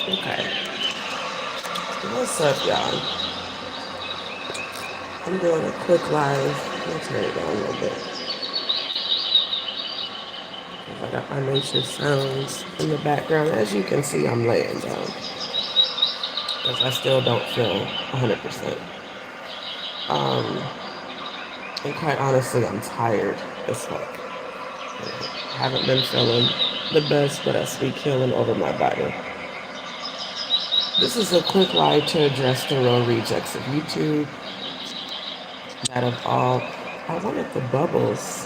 Okay. What's up, y'all? I'm doing a quick live. Let me turn it down a little bit. I got my nature sounds in the background. As you can see, I'm laying down because I still don't feel 100%. Um, and quite honestly, I'm tired as fuck. Haven't been feeling the best, but I speak healing over my body. This is a quick live to address the real rejects of YouTube that have all. I wanted the bubbles.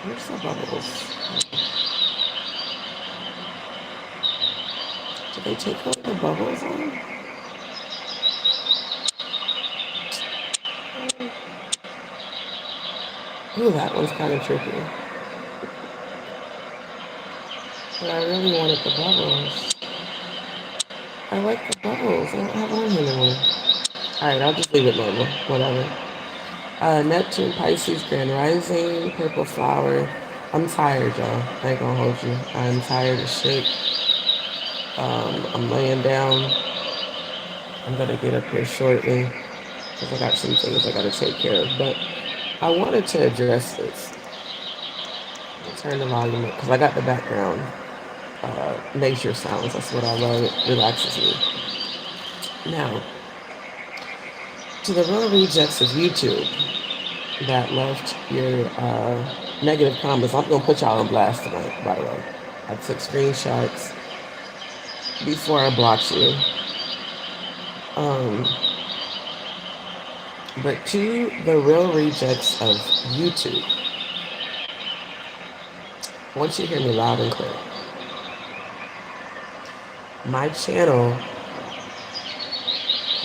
Where's the bubbles? Did they take away the bubbles on? Ooh, that one's kind of tricky. But I really wanted the bubbles. I like the bubbles. I don't have on here anymore. Alright, I'll just leave it normal. Whatever. Neptune, Pisces, Grand Rising, Purple Flower. I'm tired, y'all. I ain't gonna hold you. I'm tired as shit. I'm laying down. I'm gonna get up here shortly because I got some things I gotta take care of. But I wanted to address this. Turn the volume up because I got the background nature sounds. That's what I love. It relaxes me. Now, to the real rejects of YouTube that left your negative comments, I'm going to put y'all on blast tonight, by the way. I took screenshots before I blocked you. Um, but to the real rejects of YouTube, I want you to hear me loud and clear. My channel,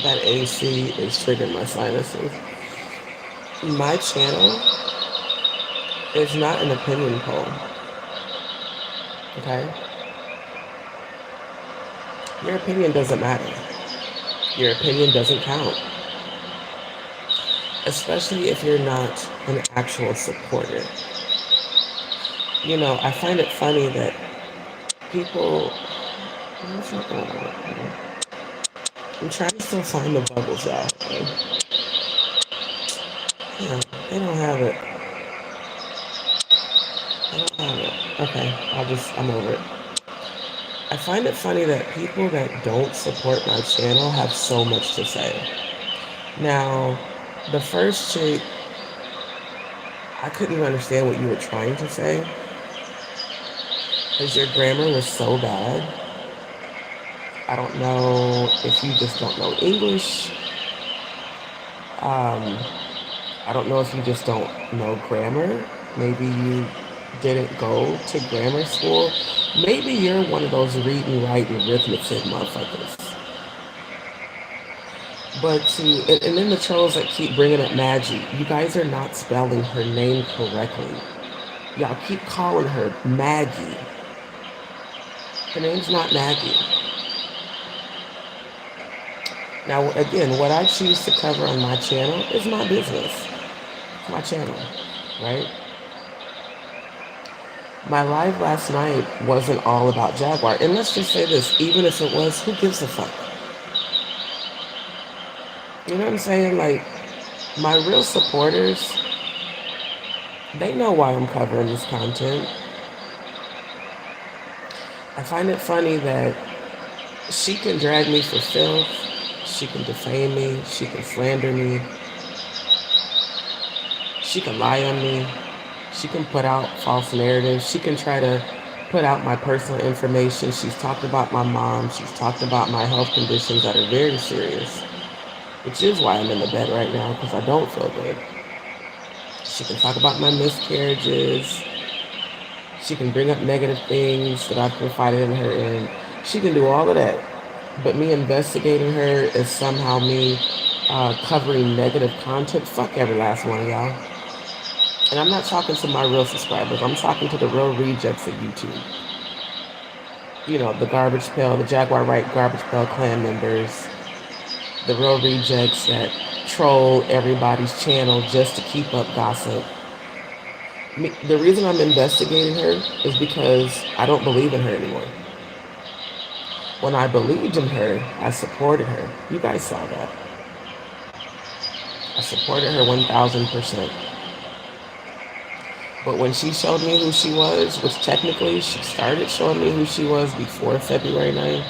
that AC is triggering my sinuses. My channel is not an opinion poll. Okay? Your opinion doesn't matter. Your opinion doesn't count. Especially if you're not an actual supporter. You know, I find it funny that people. I'm trying to still find the bubbles out. Yeah, they don't have it. They don't have it. Okay, I'm over it. I find it funny that people that don't support my channel have so much to say. Now, the first chick, I couldn't even understand what you were trying to say because your grammar was so bad. I don't know if you just don't know English. I don't know if you just don't know grammar. Maybe you didn't go to grammar school. Maybe you're one of those reading, writing, arithmetic motherfuckers. But and then the trolls that keep bringing up Maggie, you guys are not spelling her name correctly. Y'all keep calling her Maggie. Her name's not Maggie. Now, again, what I choose to cover on my channel is my business. It's my channel, right? My live last night wasn't all about Jaguar. And let's just say this, even if it was, who gives a fuck? You know what I'm saying? Like, my real supporters, they know why I'm covering this content. I find it funny that she can drag me for filth, she can defame me, she can slander me, she can lie on me, she can put out false narratives, she can try to put out my personal information. She's talked about my mom, she's talked about my health conditions that are very serious, which is why I'm in the bed right now because I don't feel good. She can talk about my miscarriages. She can bring up negative things that I've confided in her in. She can do all of that. But me investigating her is somehow me covering negative content. Fuck every last one of y'all. And I'm not talking to my real subscribers. I'm talking to the real rejects of YouTube. You know, the Garbage Pail, the Jaguar Right Garbage Pail clan members. The real rejects that troll everybody's channel just to keep up gossip. The reason I'm investigating her is because I don't believe in her anymore. When I believed in her, I supported her. You guys saw that. I supported her 1000%. But when she showed me who she was, which technically she started showing me who she was before February 9th,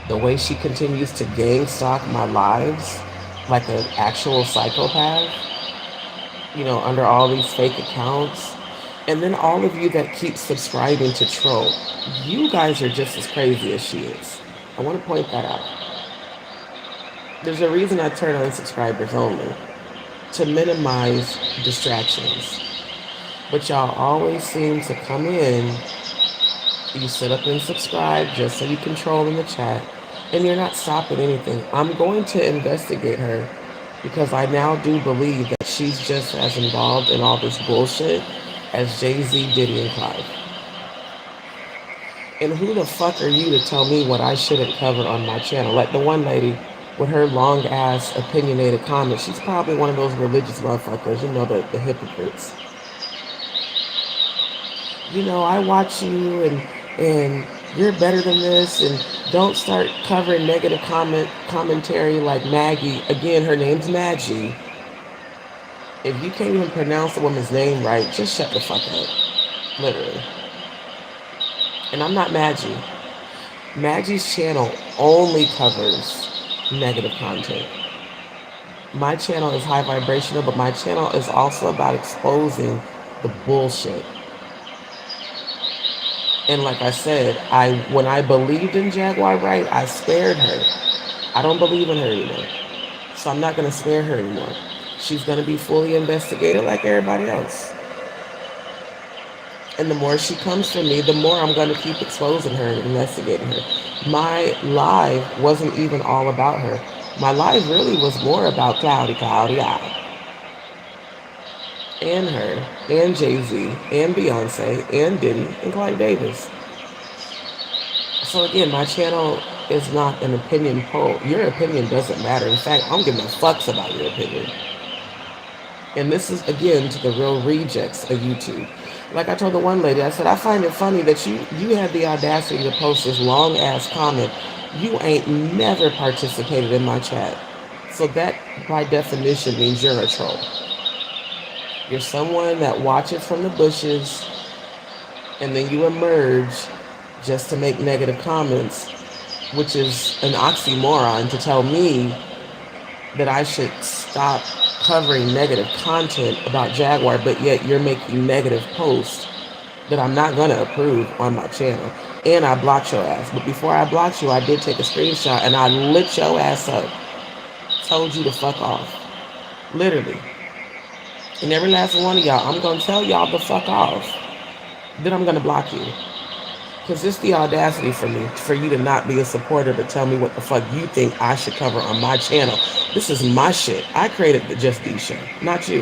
the way she continues to gang stalk my lives like an actual psychopath, under all these fake accounts. And then all of you that keep subscribing to troll, you guys are just as crazy as she is. I want to point that out. There's a reason I turn on subscribers only, to minimize distractions. But y'all always seem to come in, you sit up and subscribe just so you control in the chat, and you're not stopping anything. I'm going to investigate her because I now do believe that she's just as involved in all this bullshit as Jay-Z, Diddy, and Clive. And who the fuck are you to tell me what I shouldn't cover on my channel? Like the one lady with her long ass opinionated comments, she's probably one of those religious motherfuckers, the hypocrites. I watch you and you're better than this, and don't start covering negative commentary like Maggie. Again, her name's Maggie. If you can't even pronounce the woman's name right, just shut the fuck up. Literally. And I'm not Maggie. Maggie's channel only covers negative content. My channel is high vibrational, but my channel is also about exposing the bullshit. And like I said, when I believed in Jaguar Wright, I spared her. I don't believe in her anymore. So I'm not going to spare her anymore. She's going to be fully investigated like everybody else. And the more she comes from me, the more I'm going to keep exposing her and investigating her. My live wasn't even all about her. My live really was more about Cloudy, and her, and Jay-Z, and Beyonce, and Diddy, and Clive Davis. So again, my channel is not an opinion poll. Your opinion doesn't matter. In fact, I don't give no fucks about your opinion. And this is, again, to the real rejects of YouTube. Like I told the one lady, I said, I find it funny that you had the audacity to post this long-ass comment. You ain't never participated in my chat. So that, by definition, means you're a troll. You're someone that watches from the bushes, and then you emerge just to make negative comments, which is an oxymoron to tell me that I should stop covering negative content about Jaguar, but yet you're making negative posts that I'm not going to approve on my channel. And I blocked your ass. But before I blocked you, I did take a screenshot and I lit your ass up. Told you to fuck off. Literally. And every last one of y'all, I'm going to tell y'all to fuck off. Then I'm going to block you. Because it's the audacity for you to not be a supporter to tell me what the fuck you think I should cover on my channel. This is my shit. I created the JustDee show, not you.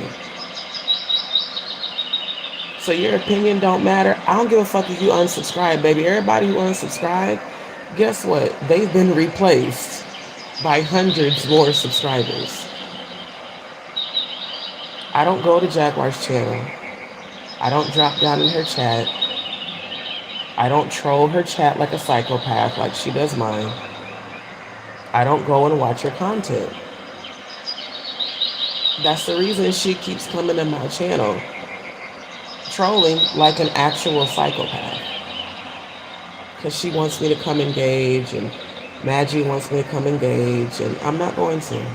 So your opinion don't matter. I don't give a fuck if you unsubscribe, baby. Everybody who unsubscribed, guess what? They've been replaced by hundreds more subscribers. I don't go to Jaguar's channel. I don't drop down in her chat. I don't troll her chat like a psychopath like she does mine. I don't go and watch her content. That's the reason she keeps coming to my channel, trolling like an actual psychopath. Because she wants me to come engage, and Maggie wants me to come engage, and I'm not going to.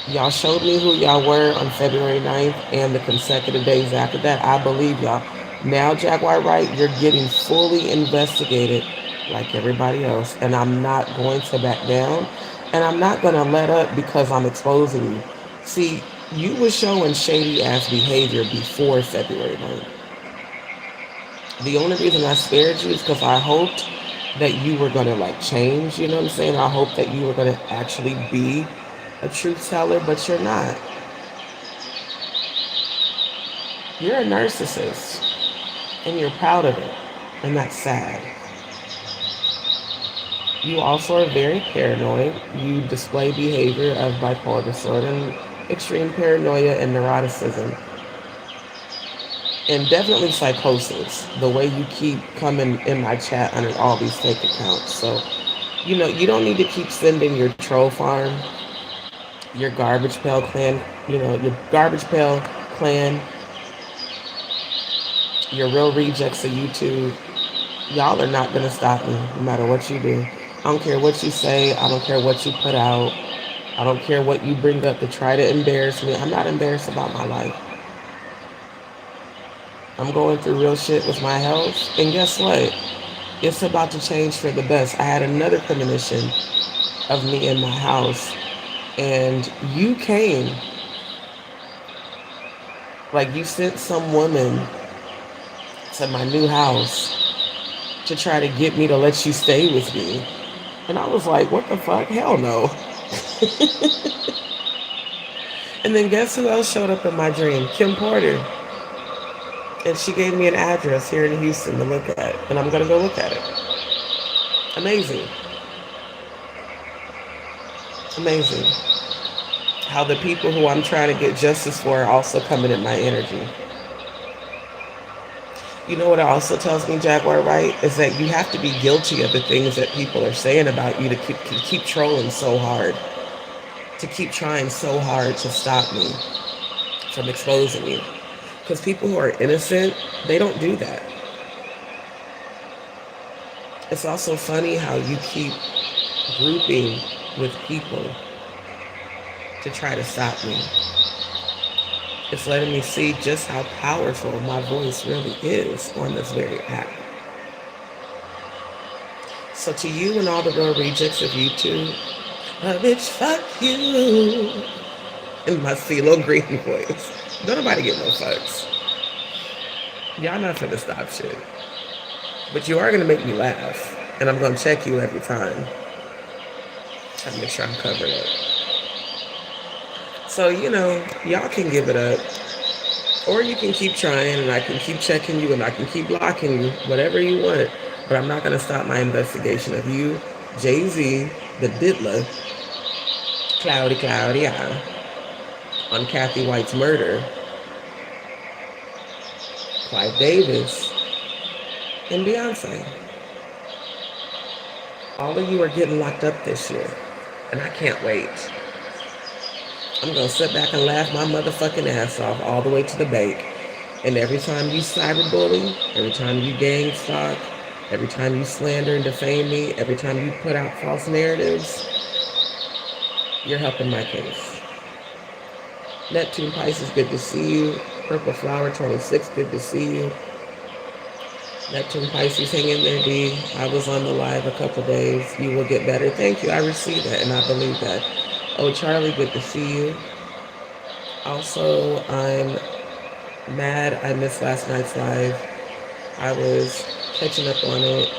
Y'all showed me who y'all were on February 9th and the consecutive days after that. I believe y'all. Now, Jaguar Wright, you're getting fully investigated like everybody else, and I'm not going to back down, and I'm not going to let up because I'm exposing you. See, you were showing shady-ass behavior before February 9th. The only reason I spared you is because I hoped that you were going to, change, you know what I'm saying? I hoped that you were going to actually be a truth teller, but you're not. You're a narcissist. And you're proud of it, and that's sad. You also are very paranoid. You display behavior of bipolar disorder and extreme paranoia and neuroticism. And definitely psychosis, the way you keep coming in my chat under all these fake accounts. So, you don't need to keep sending your troll farm, your garbage pail clan, your garbage pail clan, your real rejects of YouTube. Y'all are not going to stop me no matter what you do. I don't care what you say. I don't care what you put out. I don't care what you bring up to try to embarrass me. I'm not embarrassed about my life. I'm going through real shit with my health. And guess what? It's about to change for the best. I had another premonition of me in my house. And you came, like you sent some woman to my new house to try to get me to let you stay with me. And I was like, what the fuck? Hell no. And then guess who else showed up in my dream? Kim Porter. And she gave me an address here in Houston to look at. And I'm going to go look at it. Amazing. Amazing. How the people who I'm trying to get justice for are also coming in my energy. You know what it also tells me, Jaguar, right? Is that you have to be guilty of the things that people are saying about you to keep trolling so hard. To keep trying so hard to stop me from exposing you. Because people who are innocent, they don't do that. It's also funny how you keep grouping with people to try to stop me. It's letting me see just how powerful my voice really is on this very app. So to you and all the real rejects of YouTube, bitch, fuck you. In my CeeLo Green voice. Don't nobody get no fucks. Y'all not finna stop shit. But you are gonna make me laugh. And I'm gonna check you every time. Try to make sure I'm covered up. So, y'all can give it up. Or you can keep trying and I can keep checking you and I can keep blocking you. Whatever you want. But I'm not gonna stop my investigation of you, Jay-Z, the diddler, Cloudy, on Kathy White's murder, Clive Davis, and Beyonce. All of you are getting locked up this year, and I can't wait. I'm going to sit back and laugh my motherfucking ass off all the way to the bank. And every time you cyberbully, every time you gang stalk, every time you slander and defame me, every time you put out false narratives, you're helping my case. Neptune Pisces, good to see you. Purple Flower 26, good to see you. Neptune Pisces, hang in there, D. I was on the live a couple days. You will get better. Thank you. I received that and I believe that. Oh, Charlie, good to see you. Also, I'm mad I missed last night's live. I was catching up on it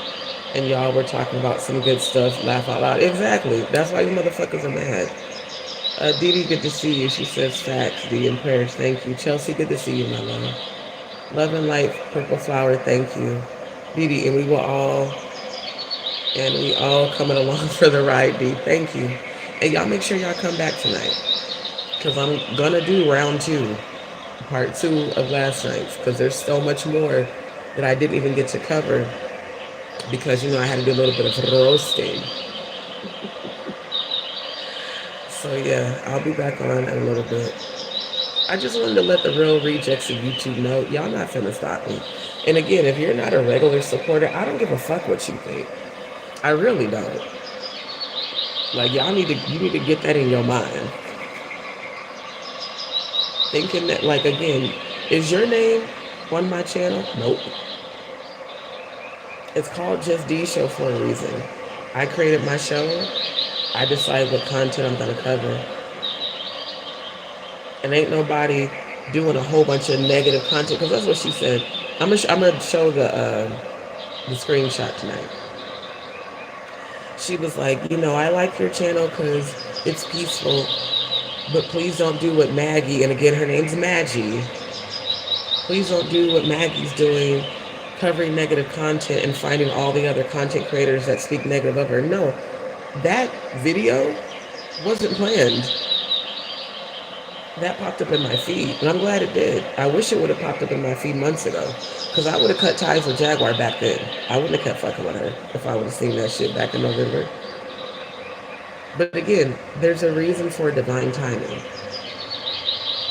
and y'all were talking about some good stuff. Laugh out loud. Exactly. That's why you motherfuckers are mad. Dee, good to see you. She says facts, D, and prayers. Thank you. Chelsea, good to see you, my love. Love and light, Purple Flower, thank you. Dee, and we all coming along for the ride, D. Thank you. And y'all make sure y'all come back tonight. Because I'm going to do round 2, part 2 of last night's. Because there's so much more that I didn't even get to cover. Because, I had to do a little bit of roasting. So yeah, I'll be back on in a little bit. I just wanted to let the real rejects of YouTube know, y'all not finna stop me. And again, if you're not a regular supporter, I don't give a fuck what you think. I really don't. Like, you need to get that in your mind. Thinking that, like, again, is your name on my channel? Nope. It's called JustDee Show for a reason. I created my show. I decide what content I'm going to cover. And ain't nobody doing a whole bunch of negative content, because that's what she said. I'm gonna show the screenshot tonight. She was like, I like your channel because it's peaceful, but please don't do what Maggie, and again, her name's Maggie. Please don't do what Maggie's doing, covering negative content and finding all the other content creators that speak negative of her. No, that video wasn't planned. that popped up in my feed, and I'm glad it did. I wish it would have popped up in my feed months ago, because I would have cut ties with Jaguar back then. I wouldn't have kept fucking with her if I would have seen that shit back in November. But again, there's a reason for divine timing.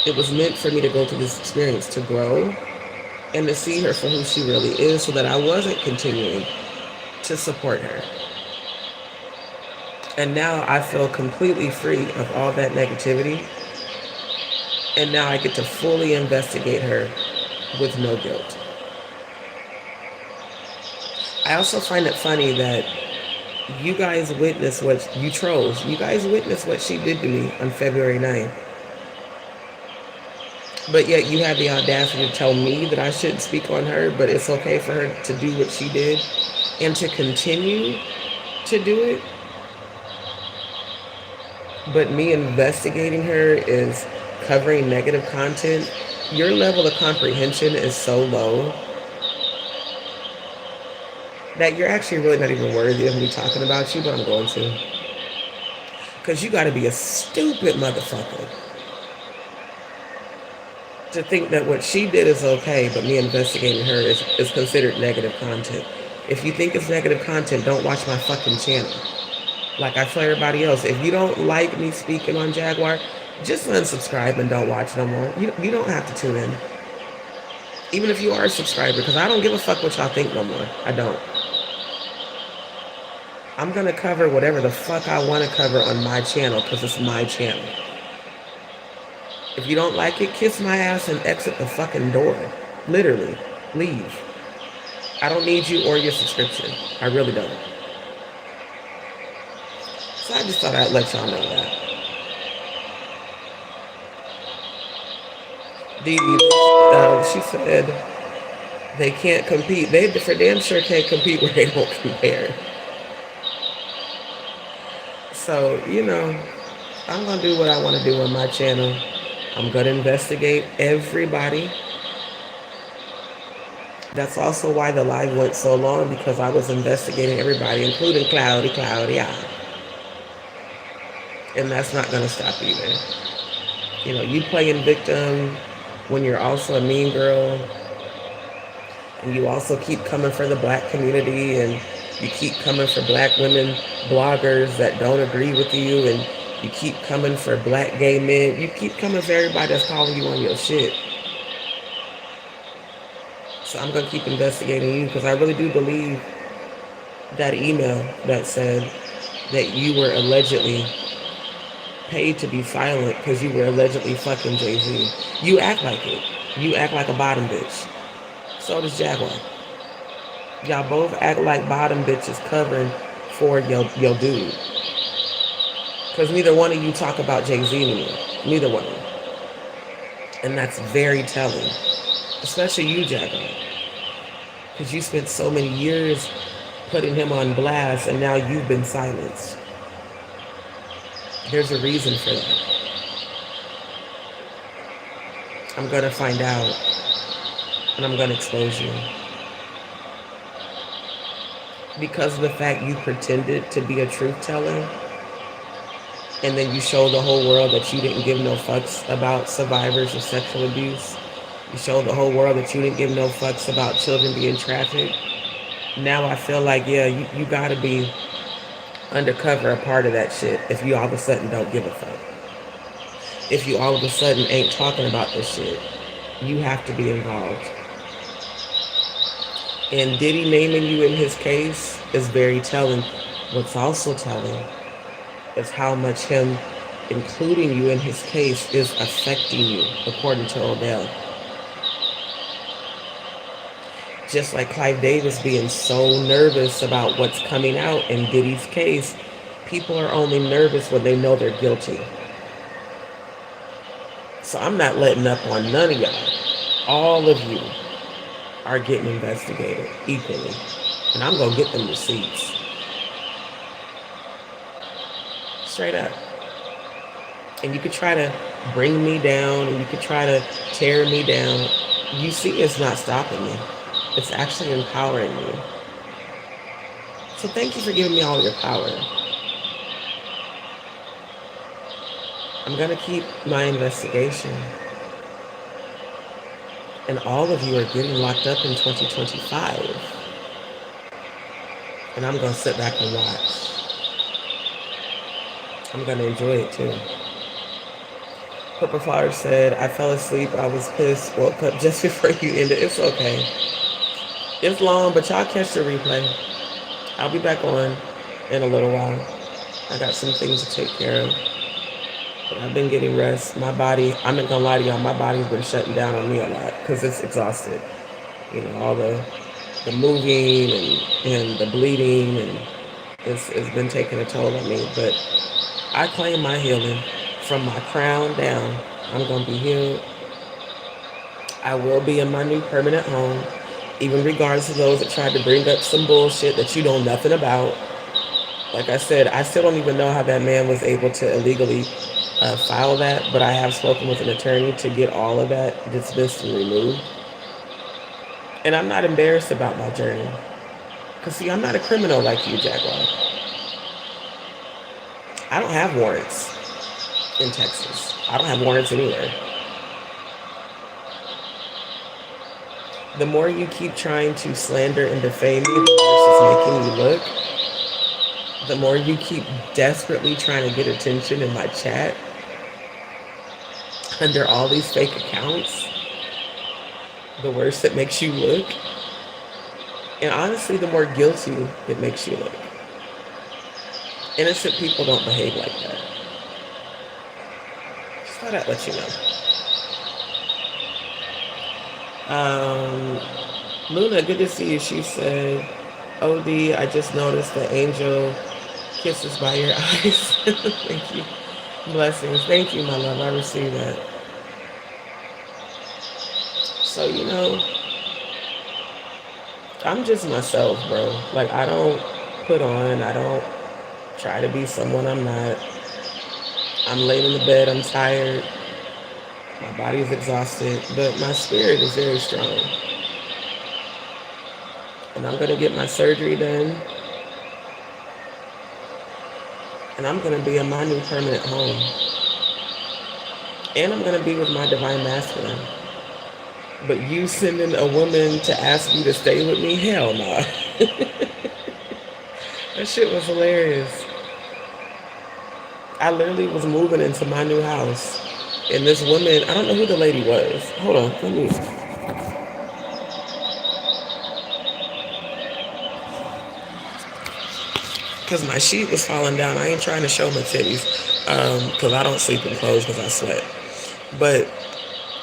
It was meant for me to go through this experience to grow and to see her for who she really is, so that I wasn't continuing to support her. And now I feel completely free of all that negativity. And now I get to fully investigate her with no guilt. I also find it funny that you guys witnessed what, you trolls, you guys witnessed what she did to me on February 9th. But yet you have the audacity to tell me that I shouldn't speak on her, but it's okay for her to do what she did and to continue to do it. But me investigating her is covering negative content. Your level of comprehension is so low that you're actually really not even worthy of me talking about you, but I'm going to. Because you got to be a stupid motherfucker to think that what she did is okay, but me investigating her is considered negative content. If you think it's negative content, don't watch my fucking channel. Like I tell everybody else, if you don't like me speaking on Jaguar, just unsubscribe and don't watch no more. You don't have to tune in. Even if you are a subscriber, because I don't give a fuck what y'all think no more. I don't. I'm going to cover whatever the fuck I want to cover on my channel, because it's my channel. If you don't like it, kiss my ass and exit the fucking door. Literally. Leave. I don't need you or your subscription. I really don't. So I just thought I'd let y'all know that. She said they can't compete. They for damn sure can't compete where they don't compare. So, I'm going to do what I want to do on my channel. I'm going to investigate everybody. That's also why the live went so long, because I was investigating everybody, including Cloudy. And that's not going to stop either. You playing victim when you're also a mean girl, and you also keep coming for the black community, and you keep coming for black women bloggers that don't agree with you, and you keep coming for black gay men. You keep coming for everybody that's calling you on your shit. So I'm going to keep investigating you, because I really do believe that email that said that you were allegedly paid to be silent because you were allegedly fucking Jay-Z. You act like it. You act like a bottom bitch. So does Jaguar. Y'all both act like bottom bitches covering for your dude. Because neither one of you talk about Jay-Z anymore. Neither one of you. And that's very telling. Especially you, Jaguar. Because you spent so many years putting him on blast, and now you've been silenced. There's a reason for that. I'm going to find out, and I'm going to expose you. Because of the fact you pretended to be a truth teller, and then you showed the whole world that you didn't give no fucks about survivors of sexual abuse. You showed the whole world that you didn't give no fucks about children being trafficked. Now I feel like, yeah, you gotta be undercover a part of that shit if you all of a sudden don't give a fuck. If you all of a sudden ain't talking about this shit, you have to be involved. And Diddy naming you in his case is very telling. What's also telling is how much him including you in his case is affecting you, according to Odell. Just like Clive Davis being so nervous about what's coming out in Diddy's case, people are only nervous when they know they're guilty. So I'm not letting up on none of y'all. All of you are getting investigated equally. And I'm going to get them receipts. Straight up. And you could try to bring me down, and you could try to tear me down. You see, it's not stopping me. It's actually empowering me. So thank you for giving me all your power. I'm going to keep my investigation. And all of you are getting locked up in 2025. And I'm going to sit back and watch. I'm going to enjoy it too. Purple Flower said, I fell asleep. I was pissed. Woke up just before you ended. It's okay. It's long, but y'all catch the replay. I'll be back on in a little while. I got some things to take care of. But I've been getting rest. My body, I'm not gonna lie to y'all, my body's been shutting down on me a lot because it's exhausted. You know, all the moving and the bleeding, and it's been taking a toll on me. But I claim my healing from my crown down. I'm gonna be healed. I will be in my new permanent home, even regards to those that tried to bring up some bullshit that you know nothing about. Like I said, I still don't even know how that man was able to illegally file that, but I have spoken with an attorney to get all of that dismissed and removed. And I'm not embarrassed about my journey. Because, see, I'm not a criminal like you, Jaguar. I don't have warrants in Texas. I don't have warrants anywhere. The more you keep trying to slander and defame me, the worse it's making you look. The more you keep desperately trying to get attention in my chat under all these fake accounts, the worse it makes you look. And honestly, the more guilty it makes you look. Innocent people don't behave like that. Just thought I'd let you know. Luna, good to see you. She said, OD, I just noticed the angel kisses by your eyes. Thank you. Blessings. Thank you, my love. I received that. So, you know, I'm just myself, bro. Like, I don't put on, I don't try to be someone I'm not. I'm laid in the bed, I'm tired. My body is exhausted, but my spirit is very strong. And I'm going to get my surgery done. And I'm going to be in my new permanent home. And I'm going to be with my divine masculine. But you sending a woman to ask me to stay with me? Hell no. Nah. That shit was hilarious. I literally was moving into my new house. And this woman, I don't know who the lady was. Hold on, let me. Because my sheet was falling down. I ain't trying to show my titties. Because I don't sleep in clothes because I sweat. But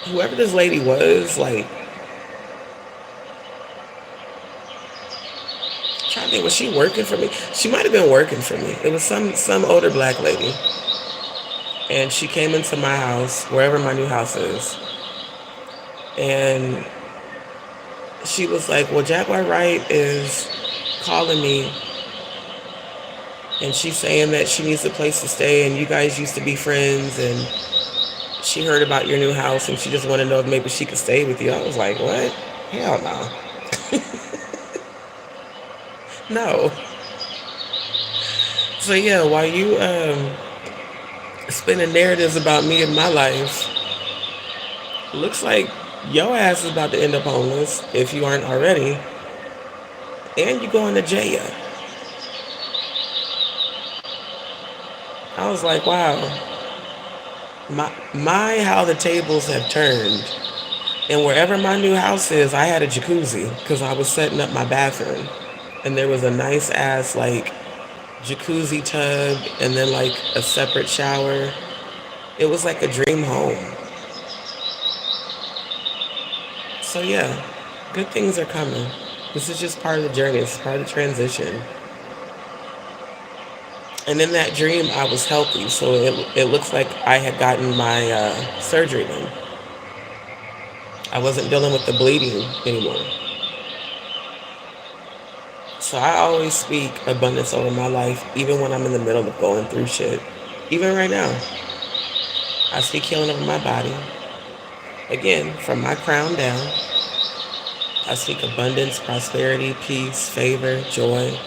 whoever this lady was, like, I'm trying to think, was she working for me? She might have been working for me. It was some older black lady. And she came into my house, wherever my new house is. And she was like, well, Jaguar Wright is calling me. And she's saying that she needs a place to stay and you guys used to be friends. And she heard about your new house and she just wanted to know if maybe she could stay with you. I was like, what? Hell no. No. So yeah, while you spinning narratives about me and my life, looks like your ass is about to end up homeless if you aren't already, and you going to jail. I was like, wow, my how the tables have turned. And wherever my new house is, I had a jacuzzi because I was setting up my bathroom, and there was a nice ass like jacuzzi tub and then like a separate shower. It was like a dream home. So yeah, good things are coming. This is just part of the journey. It's part of the transition. And in that dream, I was healthy. So it looks like I had gotten my surgery done. I wasn't dealing with the bleeding anymore. So I always speak abundance over my life, even when I'm in the middle of going through shit. Even right now, I speak healing over my body. Again, from my crown down, I speak abundance, prosperity, peace, favor, joy.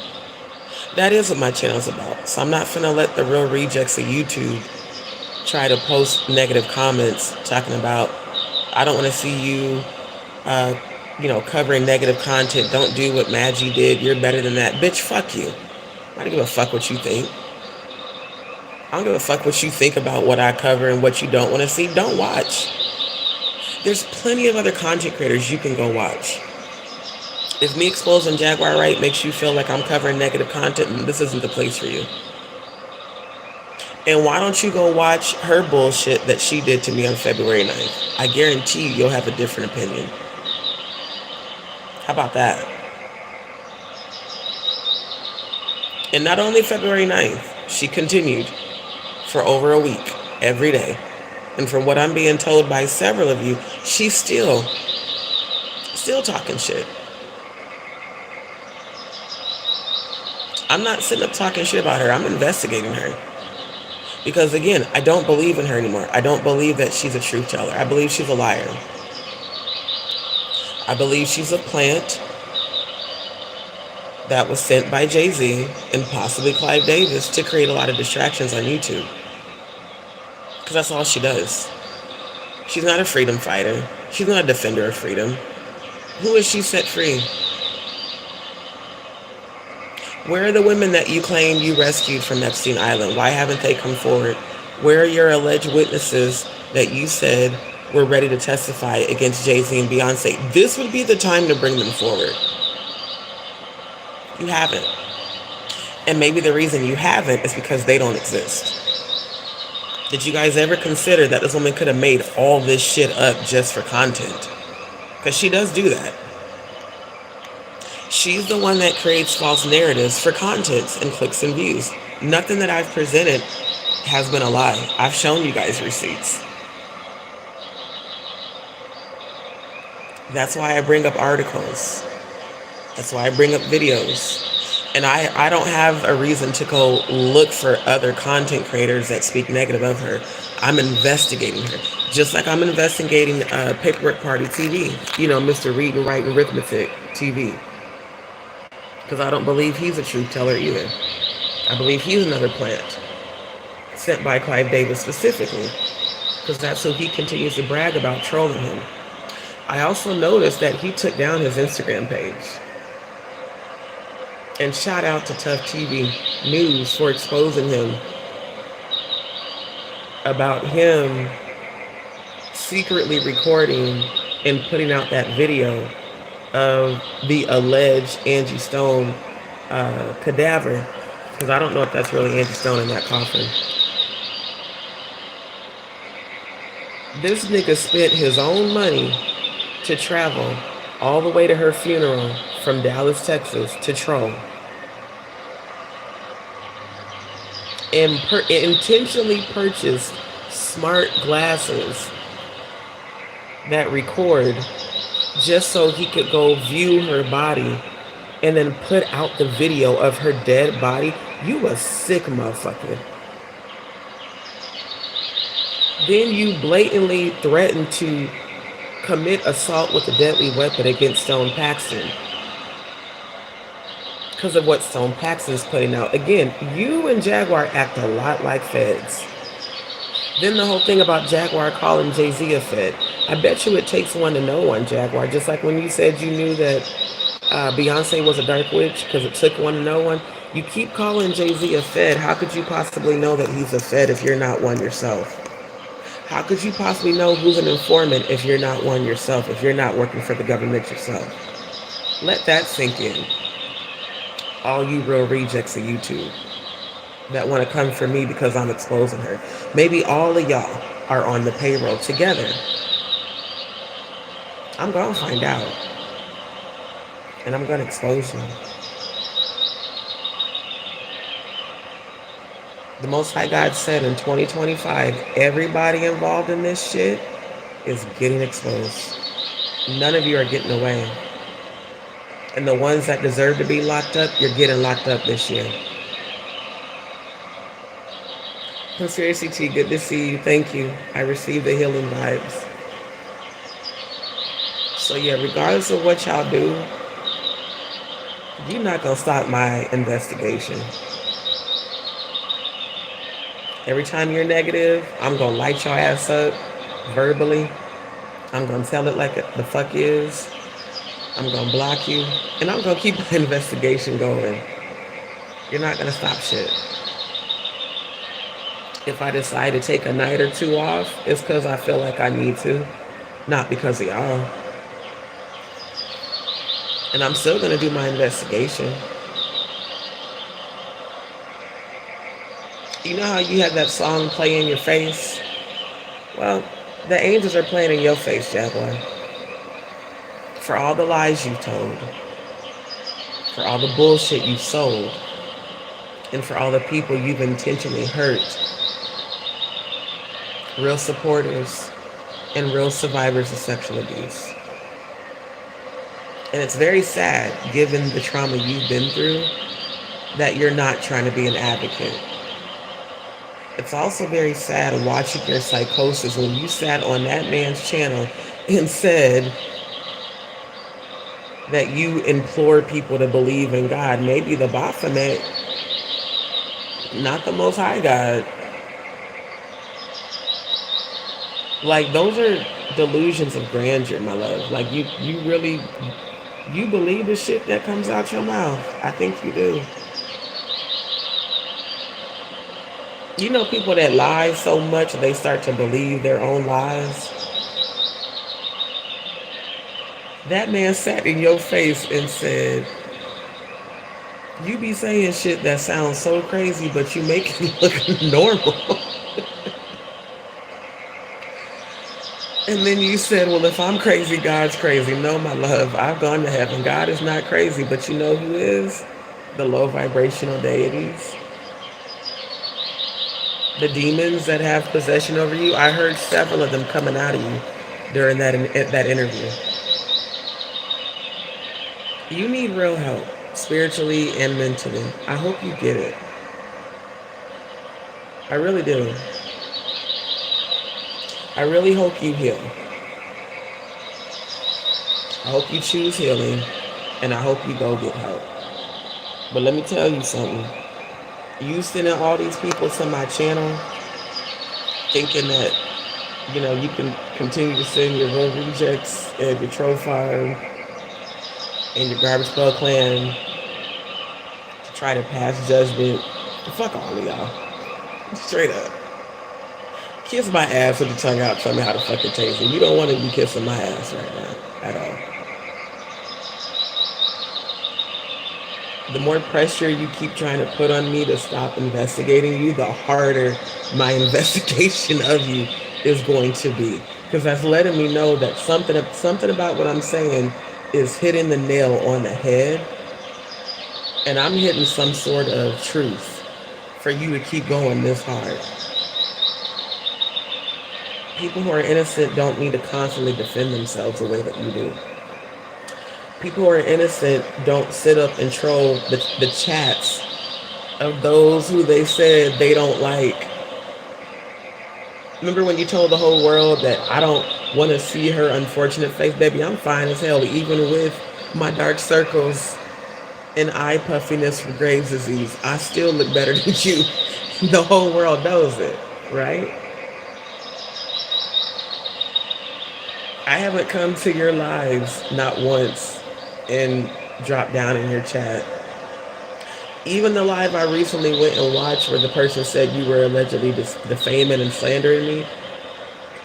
That is what my channel's about. So I'm not finna let the real rejects of YouTube try to post negative comments talking about, I don't want to see you, uh, covering negative content. Don't do what Maggie did. You're better than that. Bitch, fuck you. I don't give a fuck what you think. I don't give a fuck what you think about what I cover and what you don't want to see. Don't watch. There's plenty of other content creators you can go watch. If me exposing Jaguar Wright makes you feel like I'm covering negative content, this isn't the place for you. And why don't you go watch her bullshit that she did to me on February 9th? I guarantee you'll have a different opinion. How about that? And not only February 9th, she continued for over a week, every day. And from what I'm being told by several of you, she's still talking shit. I'm not sitting up talking shit about her. I'm investigating her. Because again, I don't believe in her anymore. I don't believe that she's a truth teller. I believe she's a liar. I believe she's a plant that was sent by Jay-Z and possibly Clive Davis to create a lot of distractions on YouTube. Because that's all she does. She's not a freedom fighter. She's not a defender of freedom. Who is she set free? Where are the women that you claim you rescued from Epstein Island? Why haven't they come forward? Where are your alleged witnesses that you said were ready to testify against Jay-Z and Beyonce? This would be the time to bring them forward. You haven't. And maybe the reason you haven't is because they don't exist. Did you guys ever consider that this woman could have made all this shit up just for content? Because she does do that. She's the one that creates false narratives for content and clicks and views. Nothing that I've presented has been a lie. I've shown you guys receipts. That's why I bring up articles. That's why I bring up videos. And I don't have a reason to go look for other content creators that speak negative of her. I'm investigating her. Just like I'm investigating Paperwork Party TV. Mr. Read and Write Arithmetic TV. Because I don't believe he's a truth teller either. I believe he's another plant sent by Clive Davis specifically, because that's who he continues to brag about, trolling him. I also noticed that he took down his Instagram page. And shout out to Tough TV News for exposing him about him secretly recording and putting out that video of the alleged Angie Stone cadaver, because I don't know if that's really Angie Stone in that coffin. This nigga spent his own money to travel all the way to her funeral from Dallas, Texas to troll. And intentionally purchased smart glasses that record just so he could go view her body and then put out the video of her dead body. You a sick motherfucker. Then you blatantly threaten to commit assault with a deadly weapon against Stone Paxton because of what Stone Paxton's putting out. Again, you and Jaguar act a lot like feds. Then the whole thing about Jaguar calling Jay-Z a fed. I bet you it takes one to know one, Jaguar. Just like when you said you knew that Beyonce was a dark witch because it took one to know one. You keep calling Jay-Z a fed. How could you possibly know that he's a fed if you're not one yourself? How could you possibly know who's an informant if you're not one yourself, if you're not working for the government yourself? Let that sink in. All you real rejects of YouTube that want to come for me because I'm exposing her. Maybe all of y'all are on the payroll together. I'm going to find out. And I'm going to expose you. The Most High God said in 2025, everybody involved in this shit is getting exposed. None of you are getting away. And the ones that deserve to be locked up, you're getting locked up this year. Conspiracy T, good to see you. Thank you. I received the healing vibes. So yeah, regardless of what y'all do, you're not going to stop my investigation. Every time you're negative, I'm gonna light your ass up verbally. I'm gonna tell it like the fuck is. I'm gonna block you, and I'm gonna keep my investigation going. You're not gonna stop shit. If I decide to take a night or two off, it's because I feel like I need to, not because of y'all. And I'm still gonna do my investigation. You know how you have that song play in your face? Well, the angels are playing in your face, Jaguar. For all the lies you've told, for all the bullshit you've sold, and for all the people you've intentionally hurt, real supporters and real survivors of sexual abuse. And it's very sad, given the trauma you've been through, that you're not trying to be an advocate. It's also very sad watching your psychosis when you sat on that man's channel and said that you implore people to believe in God. Maybe the Baphomet, not the Most High God. Like, those are delusions of grandeur, my love. Like, you really, you believe the shit that comes out your mouth. I think you do. You know people that lie so much they start to believe their own lies? That man sat in your face and said, you be saying shit that sounds so crazy, but you make it look normal. And then you said, well, if I'm crazy, God's crazy. No, my love, I've gone to heaven. God is not crazy, but you know who is? The low vibrational deities. The demons that have possession over you. I heard several of them coming out of you during that interview. You need real help, spiritually and mentally. I hope you get it. I really do. I really hope you heal. I hope you choose healing, and I hope you go get help. But let me tell you something. You sending all these people to my channel thinking that, you can continue to send your room rejects and your troll farm and your garbage pail clan to try to pass judgment. Fuck all of y'all. Straight up. Kiss my ass with the tongue out, tell me how to fucking taste it. You don't want to be kissing my ass right now at all. The more pressure you keep trying to put on me to stop investigating you, the harder my investigation of you is going to be. Because that's letting me know that something about what I'm saying is hitting the nail on the head. And I'm hitting some sort of truth for you to keep going this hard. People who are innocent don't need to constantly defend themselves the way that you do. People who are innocent don't sit up and troll the chats of those who they said they don't like. Remember when you told the whole world that I don't want to see her unfortunate face? Baby, I'm fine as hell, even with my dark circles and eye puffiness from Graves' disease. I still look better than you. The whole world knows it, right? I haven't come to your lives not once and dropped down in your chat. Even the live I recently went and watched where the person said you were allegedly defaming and slandering me,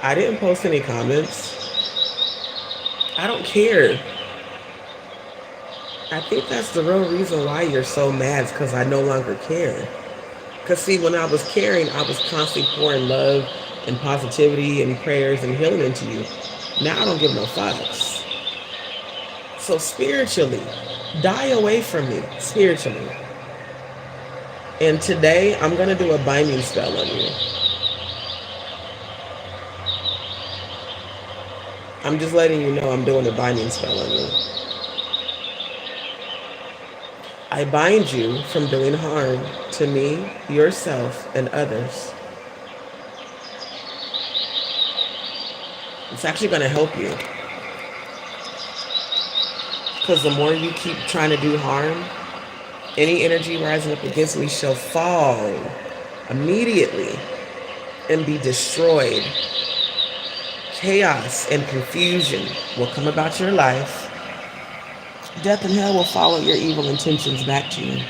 I didn't post any comments. I don't care. I think that's the real reason why you're so mad, is because I no longer care. Because see, when I was caring, I was constantly pouring love and positivity and prayers and healing into you. Now I don't give no fucks. So spiritually, die away from me, spiritually. And today, I'm going to do a binding spell on you. I'm just letting you know I'm doing a binding spell on you. I bind you from doing harm to me, yourself, and others. It's actually going to help you. Because the more you keep trying to do harm, any energy rising up against me shall fall immediately and be destroyed. Chaos and confusion will come about your life. Death and hell will follow your evil intentions back to you.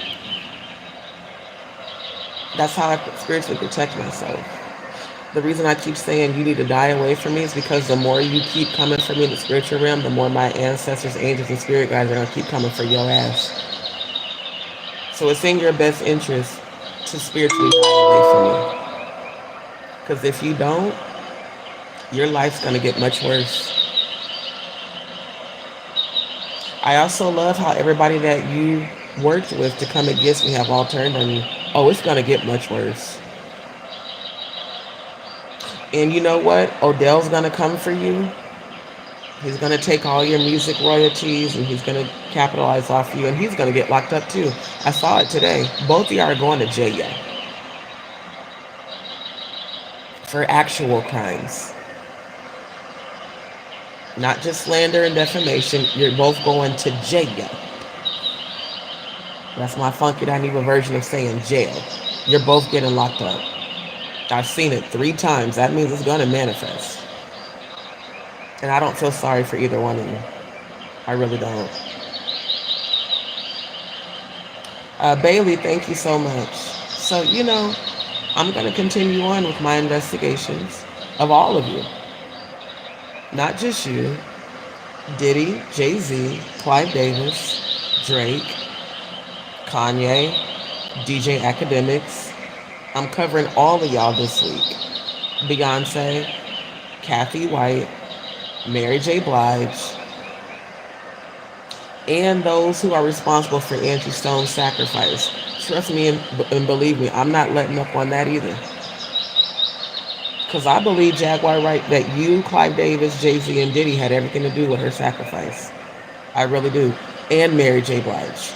That's how I spiritually protect myself. The reason I keep saying you need to die away from me is because the more you keep coming for me in the spiritual realm, the more my ancestors, angels, and spirit guides are going to keep coming for your ass. So it's in your best interest to spiritually die away from me. Because if you don't, your life's going to get much worse. I also love how everybody that you worked with to come against me have all turned on you. Oh, it's going to get much worse. And you know what? Odell's going to come for you. He's going to take all your music royalties and he's going to capitalize off you. And he's going to get locked up too. I saw it today. Both of y'all are going to jail for actual crimes. Not just slander and defamation. You're both going to jail. That's my funky dynamic version of saying jail. You're both getting locked up. I've seen it 3 times. That means it's going to manifest. And I don't feel sorry for either one of you. I really don't. Bailey, thank you so much. So, I'm going to continue on with my investigations of all of you. Not just you. Diddy, Jay-Z, Clive Davis, Drake, Kanye, DJ Academics. I'm covering all of y'all this week. Beyonce, Kathy White, Mary J. Blige, and those who are responsible for Angie Stone's sacrifice. Trust me and believe me, I'm not letting up on that either. Because I believe, Jaguar, right, that you, Clive Davis, Jay-Z, and Diddy had everything to do with her sacrifice. I really do. And Mary J. Blige.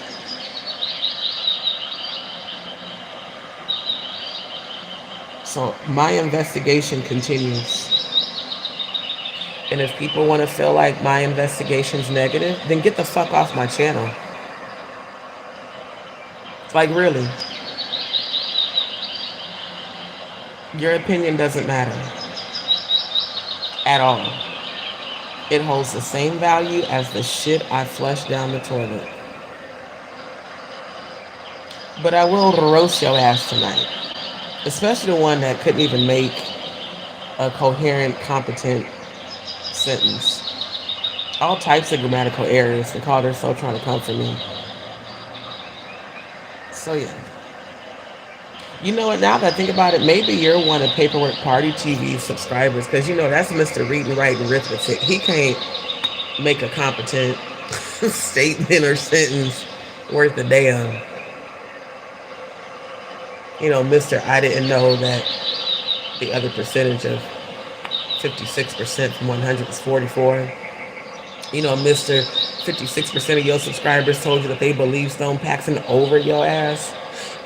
So my investigation continues. And if people want to feel like my investigation's negative, then get the fuck off my channel. Like, really. Your opinion doesn't matter. At all. It holds the same value as the shit I flushed down the toilet. But I will roast your ass tonight. Especially the one that couldn't even make a coherent, competent sentence. All types of grammatical errors. They called herself trying to come for me. So yeah. You know what, now that I think about it, maybe you're one of Paperwork Party TV subscribers, because that's Mr. Reading, Writing, Arithmetic. He can't make a competent statement or sentence worth a damn. Mr. I didn't know that the other percentage of 56% from 100 is 44. Mr. 56% of your subscribers told you that they believe Stone Paxson over your ass.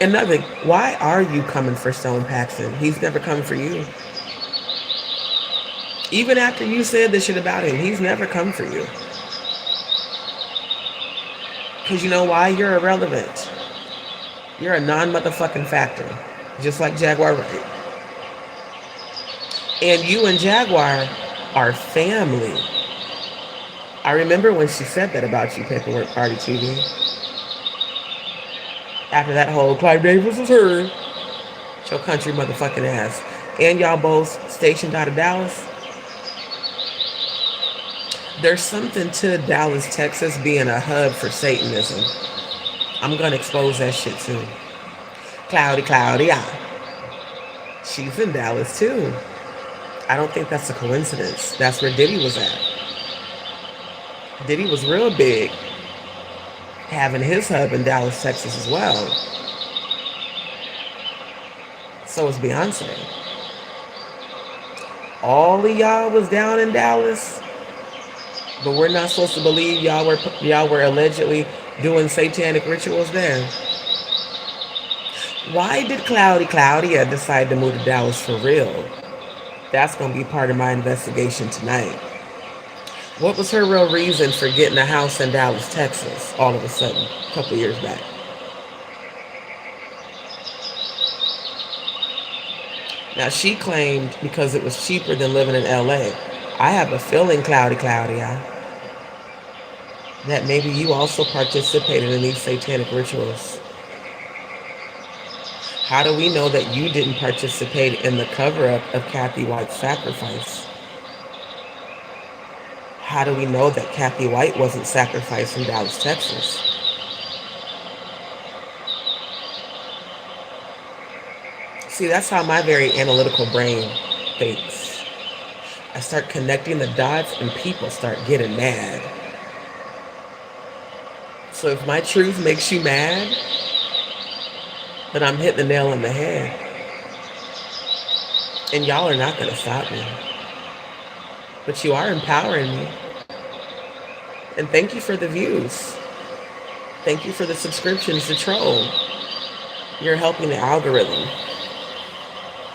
And nothing. Why are you coming for Stone Paxson? He's never come for you. Even after you said this shit about him, he's never come for you. Because you know why? You're irrelevant. You're a non-motherfucking factor. Just like Jaguar Wright. And you and Jaguar are family. I remember when she said that about you, Paperwork Party TV. After that whole Clive Davis was her. Your country motherfucking ass. And y'all both stationed out of Dallas. There's something to Dallas, Texas being a hub for Satanism. I'm going to expose that shit too. Claudia. She's in Dallas too. I don't think that's a coincidence. That's where Diddy was at. Diddy was real big, having his hub in Dallas, Texas as well. So is Beyonce. All of y'all was down in Dallas, but we're not supposed to believe y'all were allegedly doing satanic rituals there. Why did Claudia decide to move to Dallas for real? That's going to be part of my investigation tonight. What was her real reason for getting a house in Dallas, Texas, all of a sudden, a couple years back? Now, she claimed because it was cheaper than living in LA. I have a feeling, Claudia, that maybe you also participated in these satanic rituals. How do we know that you didn't participate in the cover up of Kathy White's sacrifice? How do we know that Kathy White wasn't sacrificed in Dallas, Texas? See, that's how my very analytical brain thinks. I start connecting the dots and people start getting mad. So if my truth makes you mad, then I'm hitting the nail on the head. And y'all are not going to stop me. But you are empowering me. And thank you for the views. Thank you for the subscriptions to troll. You're helping the algorithm.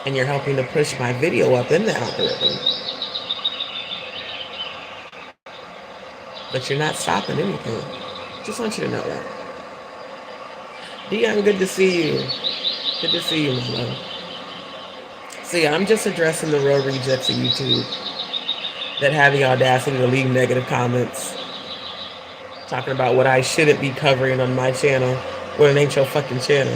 And you're helping to push my video up in the algorithm. But you're not stopping anything. Just want you to know that. Dion, good to see you. Good to see you, my love. So yeah, I'm just addressing the real rejects of YouTube that have the audacity to leave negative comments talking about what I shouldn't be covering on my channel when it ain't your fucking channel.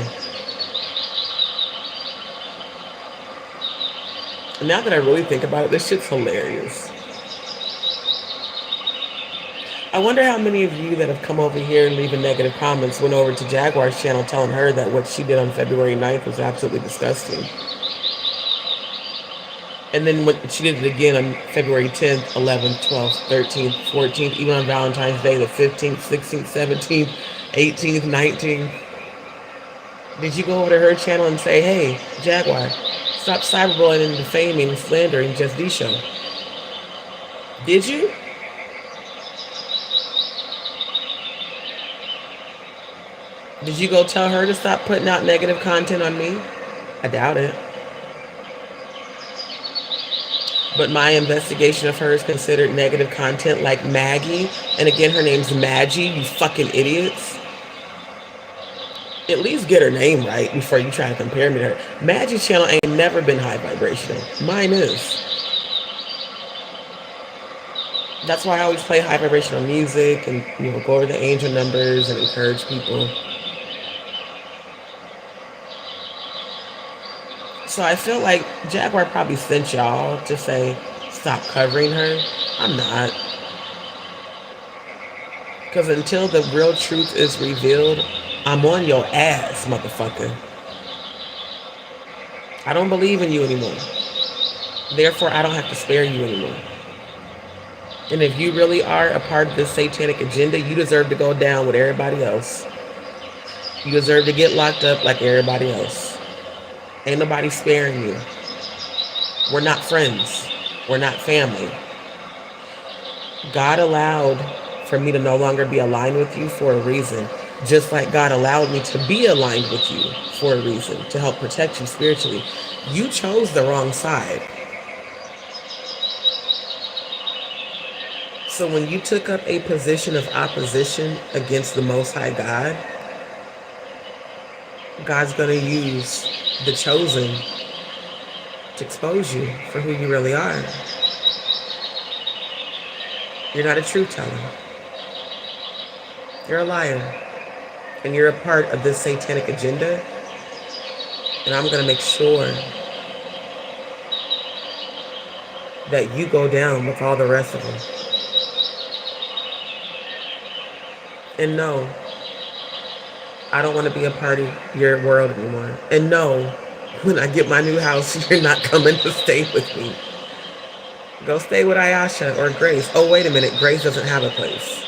And now that I really think about it, this shit's hilarious. I wonder how many of you that have come over here and leaving negative comments went over to Jaguar's channel telling her that what she did on February 9th was absolutely disgusting. And then when she did it again on February 10th, 11th, 12th, 13th, 14th, even on Valentine's Day, the 15th, 16th, 17th, 18th, 19th. Did you go over to her channel and say, hey, Jaguar, stop cyberbullying and defaming and slandering JustDee show? Did you? Did you go tell her to stop putting out negative content on me? I doubt it. But my investigation of her is considered negative content like Maggie. And again, her name's Maggie, you fucking idiots. At least get her name right before you try to compare me to her. Maggie's channel ain't never been high vibrational. Mine is. That's why I always play high vibrational music and, go over the angel numbers and encourage people. So I feel like Jaguar probably sent y'all to say, stop covering her. I'm not. Because until the real truth is revealed, I'm on your ass, motherfucker. I don't believe in you anymore. Therefore, I don't have to spare you anymore. And if you really are a part of this satanic agenda, you deserve to go down with everybody else. You deserve to get locked up like everybody else. Ain't nobody sparing you. We're not friends. We're not family. God allowed for me to no longer be aligned with you for a reason. Just like God allowed me to be aligned with you for a reason, to help protect you spiritually. You chose the wrong side. So when you took up a position of opposition against the Most High God, God's going to use the chosen to expose you for who you really are. You're not a truth teller. You're a liar. And you're a part of this satanic agenda. And I'm going to make sure that you go down with all the rest of them. And no, I don't want to be a part of your world anymore. And no, when I get my new house, you're not coming to stay with me. Go stay with Ayasha or Grace. Oh, wait a minute. Grace doesn't have a place.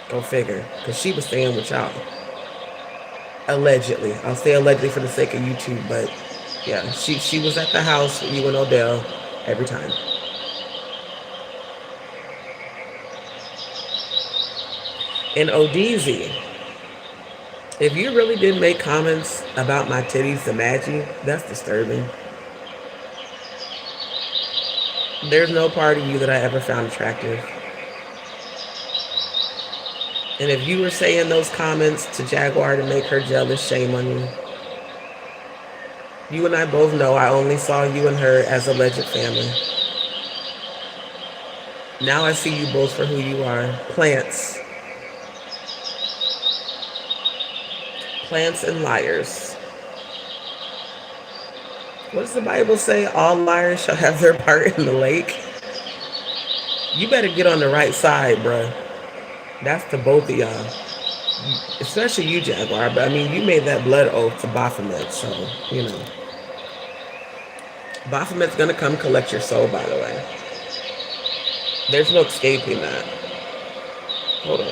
Go figure. Because she was staying with y'all. Allegedly. I'll say allegedly for the sake of YouTube. But yeah, she was at the house with you and Odell every time. And ODZ, if you really did make comments about my titties to Maggie, that's disturbing. There's no part of you that I ever found attractive. And if you were saying those comments to Jaguar to make her jealous, shame on you. You and I both know I only saw you and her as alleged family. Now I see you both for who you are. Plants. Plants and liars. What does the Bible say? All liars shall have their part in the lake. You better get on the right side, bruh. That's to both of y'all. Especially you, Jaguar. But I mean, you made that blood oath to Baphomet, so, you know. Baphomet's gonna come collect your soul, by the way. There's no escaping that. Hold on.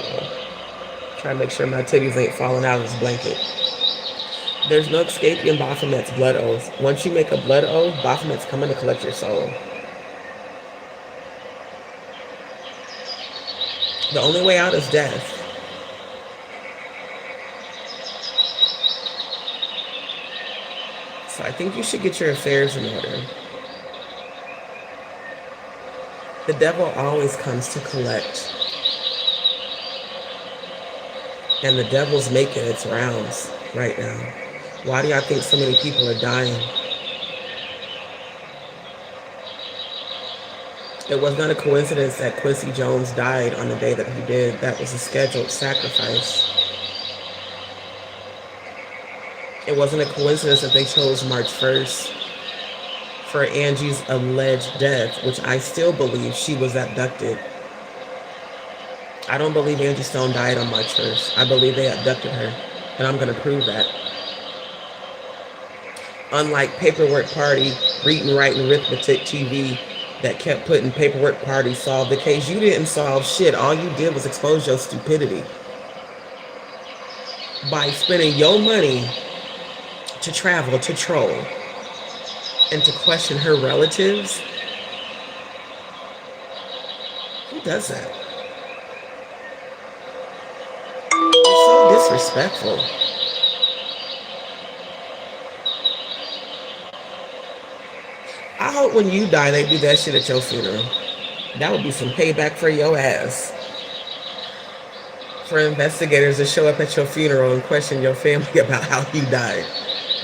Try to make sure my titties ain't falling out of this blanket. There's no escaping Baphomet's blood oath. Once you make a blood oath, Baphomet's coming to collect your soul. The only way out is death. So I think you should get your affairs in order. The devil always comes to collect. And the devil's making its rounds right now. Why do y'all think so many people are dying? It was not a coincidence that Quincy Jones died on the day that he did. That was a scheduled sacrifice. It wasn't a coincidence that they chose March 1st for Angie's alleged death, which I still believe she was abducted. I don't believe Angie Stone died on March 1st. I believe they abducted her, and I'm going to prove that. Unlike Paperwork Party, Read and Write and Arithmetic TV that kept putting Paperwork Party solved the case, you didn't solve shit. All you did was expose your stupidity. By spending your money to travel, to troll, and to question her relatives. Who does that? It's so disrespectful. I hope when you die, they do that shit at your funeral. That would be some payback for your ass. For investigators to show up at your funeral and question your family about how you died.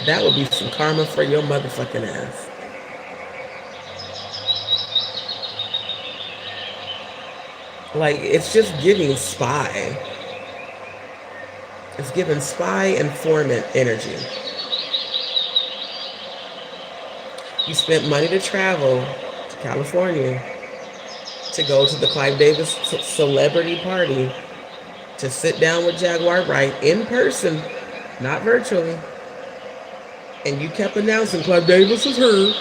That would be some karma for your motherfucking ass. Like, it's just giving spy. It's giving spy informant energy. You spent money to travel to California to go to the Clive Davis celebrity party to sit down with Jaguar Wright in person, not virtually. And you kept announcing Clive Davis is here.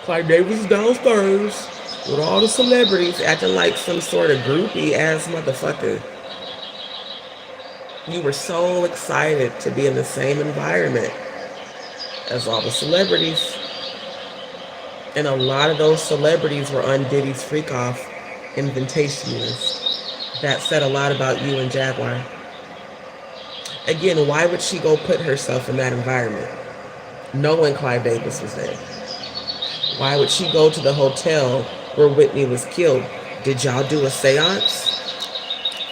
Clive Davis is downstairs with all the celebrities acting like some sort of groupie ass motherfucker. You were so excited to be in the same environment as all the celebrities. And a lot of those celebrities were on Diddy's Freak Off invitation list. That said a lot about you and Jaguar. Again, why would she go put herself in that environment, knowing Clive Davis was there? Why would she go to the hotel where Whitney was killed? Did y'all do a seance?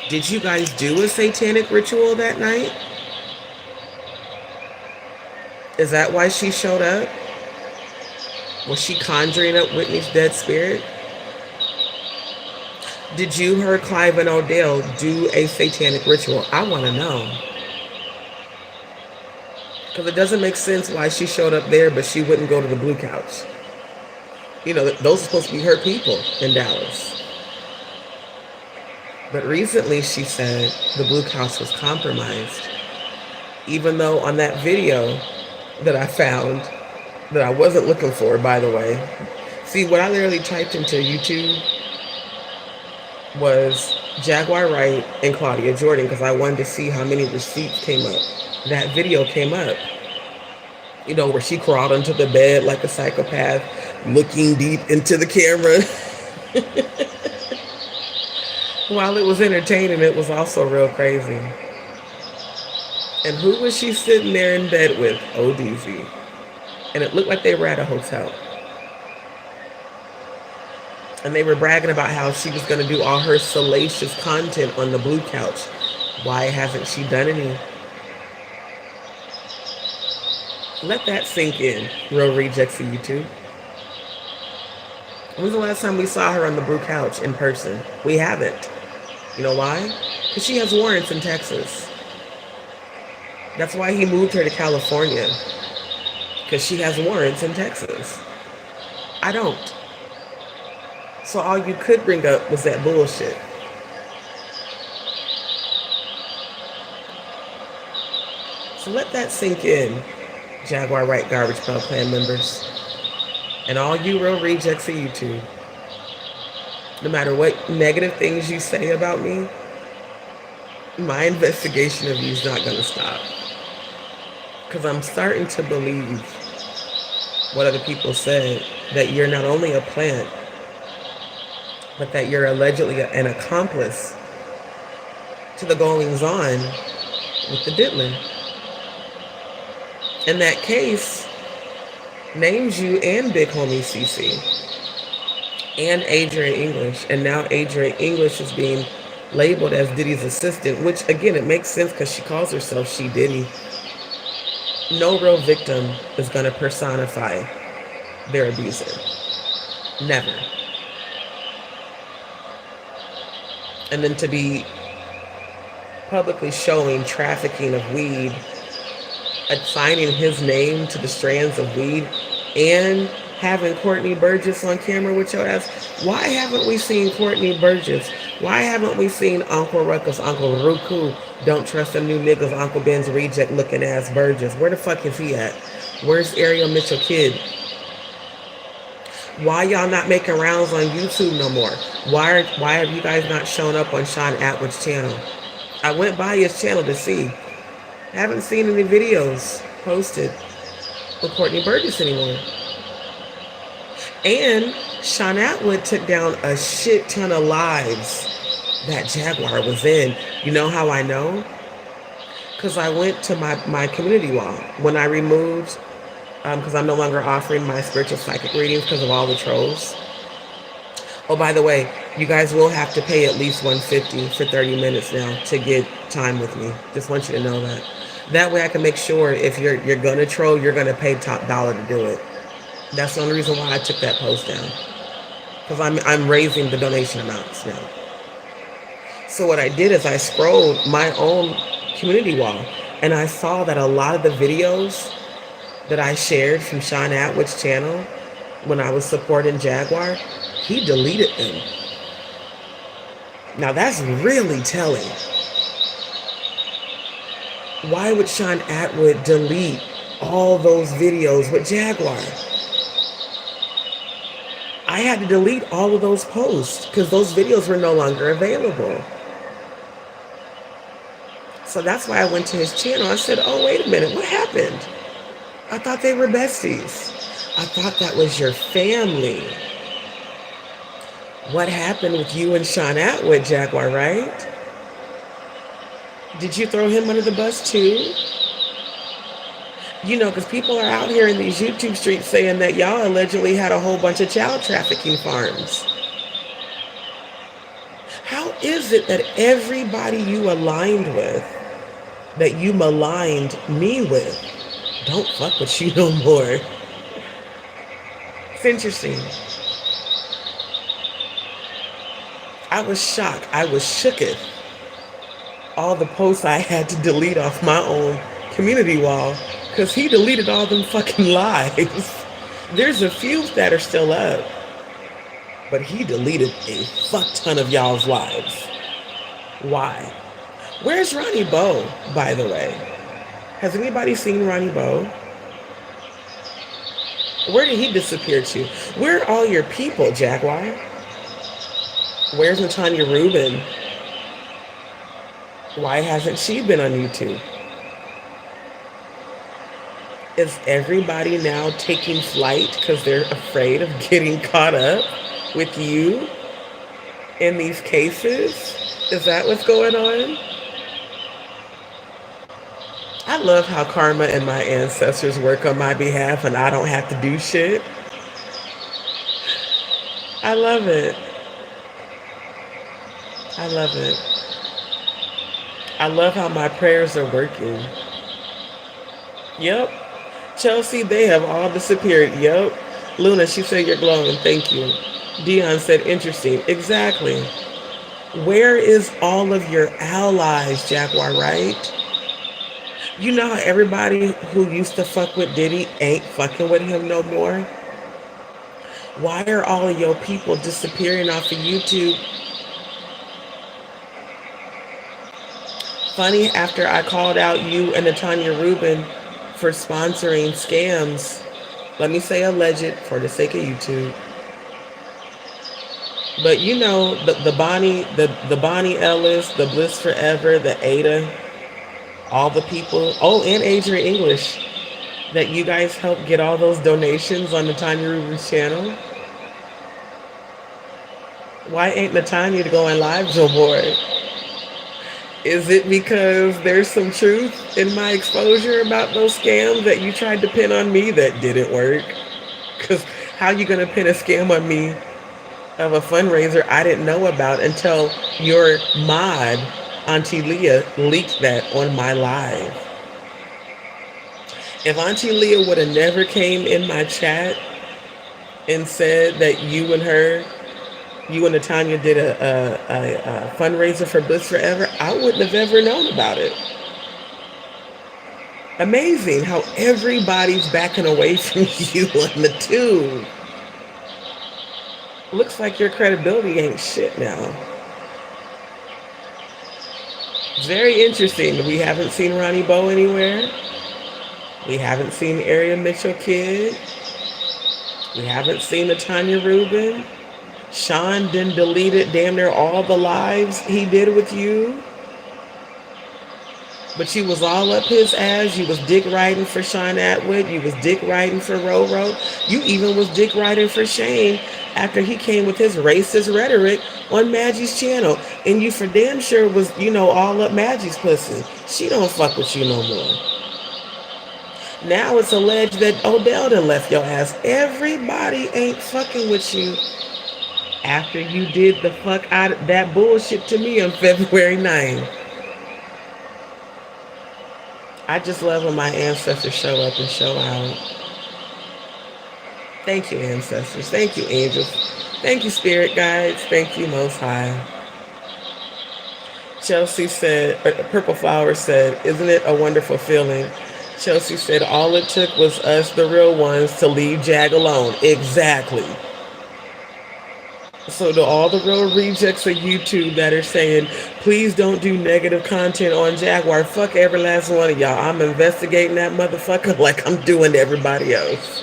Did you guys do a satanic ritual that night? Is that why she showed up? Was she conjuring up Whitney's dead spirit? Did you, her, Clive, and Odell do a satanic ritual? I want to know. Because it doesn't make sense why she showed up there, but she wouldn't go to the Blue Couch. You know, those are supposed to be her people in Dallas. But recently she said the Blue Couch was compromised. Even though on that video that I found, that I wasn't looking for, by the way. See, what I literally typed into YouTube was Jaguar Wright and Claudia Jordan because I wanted to see how many receipts came up. That video came up, you know, where she crawled into the bed like a psychopath, looking deep into the camera. While it was entertaining, it was also real crazy. And who was she sitting there in bed with? ODZ. And it looked like they were at a hotel. And they were bragging about how she was going to do all her salacious content on the Blue Couch. Why hasn't she done any? Let that sink in, real rejects of YouTube. When was the last time we saw her on the Brew Couch in person? We haven't. You know why? Because she has warrants in Texas. That's why he moved her to California. Because she has warrants in Texas. I don't. So all you could bring up was that bullshit. So let that sink in, Jaguar Right Garbage Pail Clan members. And all you real rejects of YouTube. No matter what negative things you say about me, my investigation of you is not going to stop. Because I'm starting to believe what other people said, that you're not only a plant, but that you're allegedly an accomplice to the goings on with the Diddler. And that case names you and Big Homie CC and Adrian English. And now Adrian English is being labeled as Diddy's assistant, which again, it makes sense because she calls herself She Diddy. No real victim is going to personify their abuser. Never. And then to be publicly showing trafficking of weed, assigning his name to the strands of weed, and having Courtney Burgess on camera with your ass. Why haven't we seen Courtney Burgess? Why haven't we seen Uncle Ruckus, Uncle Ruku, Don't Trust Them New Niggas, Uncle Ben's reject looking ass Burgess? Where the fuck is he at? Where's Ariel Mitchell Kid? Why y'all not making rounds on YouTube no more? Why have you guys not shown up on Sean Atwood's channel? I went by his channel to see. Haven't seen any videos posted with Courtney Burgess anymore. And Sean Atwood took down a shit ton of lives that Jaguar was in. You know how I know? Because I went to my community wall when I removed, because I'm no longer offering my spiritual psychic readings because of all the trolls. Oh, by the way, you guys will have to pay at least $150 for 30 minutes now to get time with me. Just want you to know that. That way I can make sure if you're gonna troll, you're gonna pay top dollar to do it. That's the only reason why I took that post down. Because I'm raising the donation amounts now. So what I did is I scrolled my own community wall and I saw that a lot of the videos that I shared from Sean Atwood's channel when I was supporting Jaguar, he deleted them. Now that's really telling. Why would Sean Atwood delete all those videos with Jaguar? I had to delete all of those posts because those videos were no longer available. So that's why I went to his channel. I said, oh, wait a minute, what happened? I thought they were besties. I thought that was your family. What happened with you and Sean Atwood, Jaguar, right? Did you throw him under the bus too? You know, because people are out here in these YouTube streets saying that y'all allegedly had a whole bunch of child trafficking farms. How is it that everybody you aligned with, that you maligned me with, don't fuck with you no more? It's interesting. I was shocked. I was shooketh. All the posts I had to delete off my own community wall because he deleted all them fucking lives. There's a few that are still up, but he deleted a fuck ton of y'all's lives. Why? Where's Ronnie Bo, by the way? Has anybody seen Ronnie Bo? Where did he disappear to? Where are all your people, Jaguar? Where's Natanya Rubin? Why hasn't she been on YouTube? Is everybody now taking flight because they're afraid of getting caught up with you in these cases? Is that what's going on? I love how karma and my ancestors work on my behalf and I don't have to do shit. I love it. I love it. I love how my prayers are working. Yep. Chelsea, they have all disappeared. Yep. Luna, she said you're glowing. Thank you. Dion said interesting. Exactly. Where is all of your allies, Jaguar, right? You know how everybody who used to fuck with Diddy ain't fucking with him no more? Why are all of your people disappearing off of YouTube? Funny, after I called out you and Natanya Rubin for sponsoring scams, let me say alleged for the sake of YouTube. But you know the Bonnie Ellis, the Bliss Forever, the Ada, all the people. Oh, and Adrian English, that you guys helped get all those donations on Natanya Rubin's channel. Why ain't Natanya going live no more? Is it because there's some truth in my exposure about those scams that you tried to pin on me that didn't work? Because how you gonna pin a scam on me of a fundraiser I didn't know about until your mod, Auntie Leah, leaked that on my live? If Auntie Leah would have never came in my chat and said that you and Natanya did a fundraiser for Bliss Forever, I wouldn't have ever known about it. Amazing how everybody's backing away from you on the tube. Looks like your credibility ain't shit now. Very interesting. We haven't seen Ronnie Bo anywhere. We haven't seen Area Mitchell Kid. We haven't seen Natanya Rubin. Sean didn't delete it, damn near all the lives he did with you. But you was all up his ass. You was dick riding for Sean Atwood. You was dick riding for Roro. You even was dick riding for Shane after he came with his racist rhetoric on Maggie's channel. And you for damn sure was, all up Maggie's pussy. She don't fuck with you no more. Now it's alleged that Odell done left your ass. Everybody ain't fucking with you after you did the fuck out of that bullshit to me on February 9th. I just love when my ancestors show up and show out. Thank you, ancestors. Thank you, angels. Thank you, spirit guides. Thank you, Most High. Chelsea said, Purple Flower said, isn't it a wonderful feeling? Chelsea said, all it took was us, the real ones, to leave Jag alone. Exactly. So to all the real rejects of YouTube that are saying, please don't do negative content on Jaguar, fuck every last one of y'all. I'm investigating that motherfucker like I'm doing to everybody else.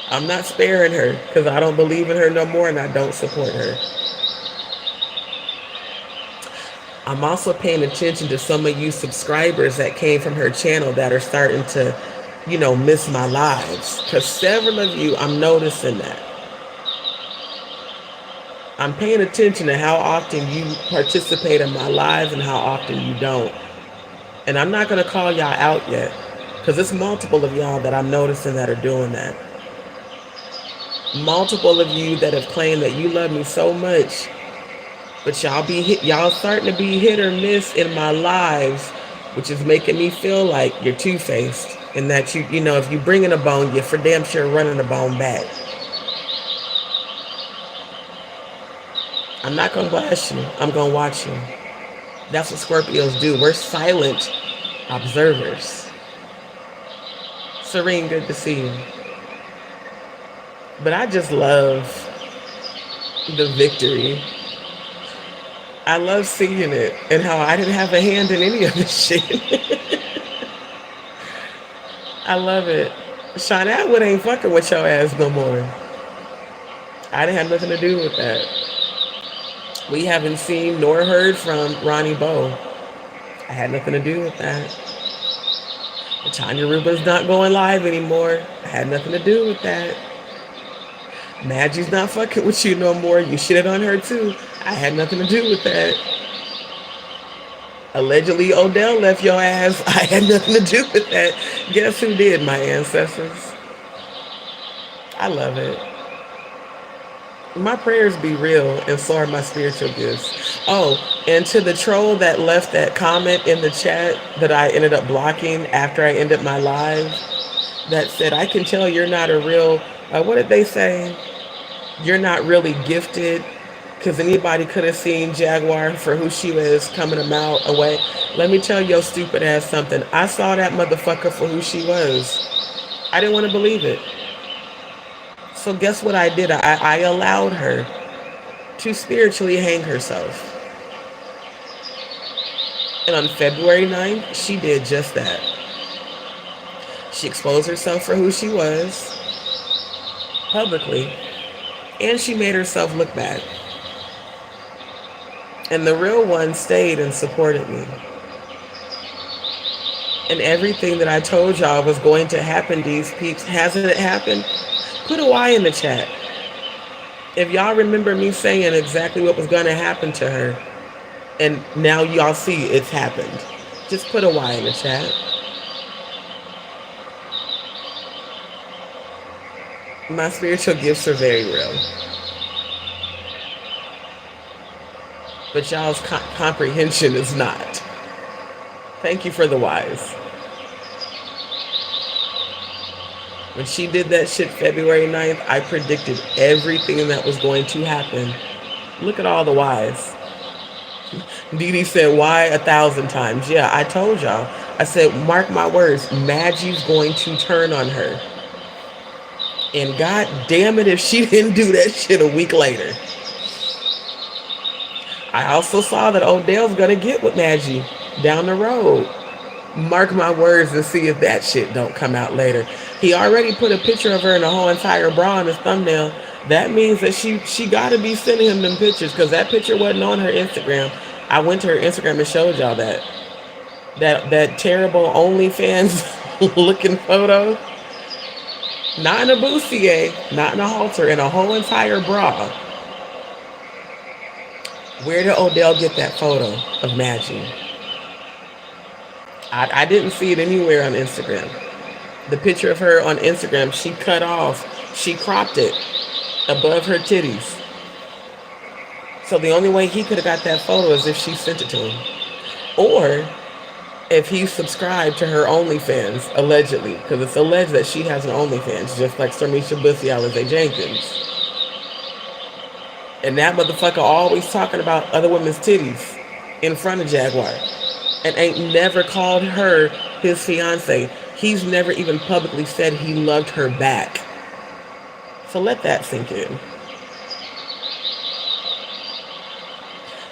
I'm not sparing her because I don't believe in her no more and I don't support her. I'm also paying attention to some of you subscribers that came from her channel that are starting to, miss my lives. Because several of you, I'm noticing that. I'm paying attention to how often you participate in my lives and how often you don't. And I'm not going to call y'all out yet because it's multiple of y'all that I'm noticing that are doing that. Multiple of you that have claimed that you love me so much, but y'all starting to be hit or miss in my lives, which is making me feel like you're two-faced and that if you bring in a bone, you're for damn sure running a bone back. I'm not going to blast you. I'm going to watch you. That's what Scorpios do. We're silent observers. Serene, good to see you. But I just love the victory. I love seeing it and how I didn't have a hand in any of this shit. I love it. Sean Atwood ain't fucking with your ass no more. I didn't have nothing to do with that. We haven't seen nor heard from Ronnie Bo. I had nothing to do with that. Tanya Rubin's not going live anymore. I had nothing to do with that. Maggie's not fucking with you no more. You shitted on her too. I had nothing to do with that. Allegedly Odell left your ass. I had nothing to do with that. Guess who did, my ancestors? I love it. My prayers be real and so are my spiritual gifts. Oh, and to the troll that left that comment in the chat that I ended up blocking after I ended my live, that said, I can tell you're not a real, what did they say? You're not really gifted because anybody could have seen Jaguar for who she was coming a mile away. Let me tell your stupid ass something. I saw that motherfucker for who she was. I didn't want to believe it. So guess what I did? I allowed her to spiritually hang herself. And on February 9th, she did just that. She exposed herself for who she was publicly, and she made herself look bad. And the real one stayed and supported me. And everything that I told y'all was going to happen, these peeps, hasn't it happened? Put a Y in the chat. If y'all remember me saying exactly what was going to happen to her, and now y'all see it's happened, just put a Y in the chat. My spiritual gifts are very real. But y'all's comprehension is not. Thank you for the Ys. When she did that shit February 9th, I predicted everything that was going to happen. Look at all the Ys. Dee said, why 1,000 times? Yeah, I told y'all. I said, mark my words, Maggie's going to turn on her. And god damn it if she didn't do that shit a week later. I also saw that Odell's gonna get with Maggie down the road. Mark my words and see if that shit don't come out later. He already put a picture of her in a whole entire bra in his thumbnail. That means that she gotta be sending him them pictures, because that picture wasn't on her Instagram. I went to her Instagram and showed y'all that terrible OnlyFans looking photo. Not in a bustier, not in a halter, in a whole entire bra. Where did Odell get that photo of Maggie? I didn't see it anywhere on Instagram. The picture of her on Instagram, she cut off, she cropped it above her titties. So the only way he could have got that photo is if she sent it to him. Or if he subscribed to her OnlyFans, allegedly, because it's alleged that she has an OnlyFans, just like Sarmisha Bussy Alize Jenkins. And that motherfucker always talking about other women's titties in front of Jaguar. And ain't never called her his fiance. He's never even publicly said he loved her back. So let that sink in.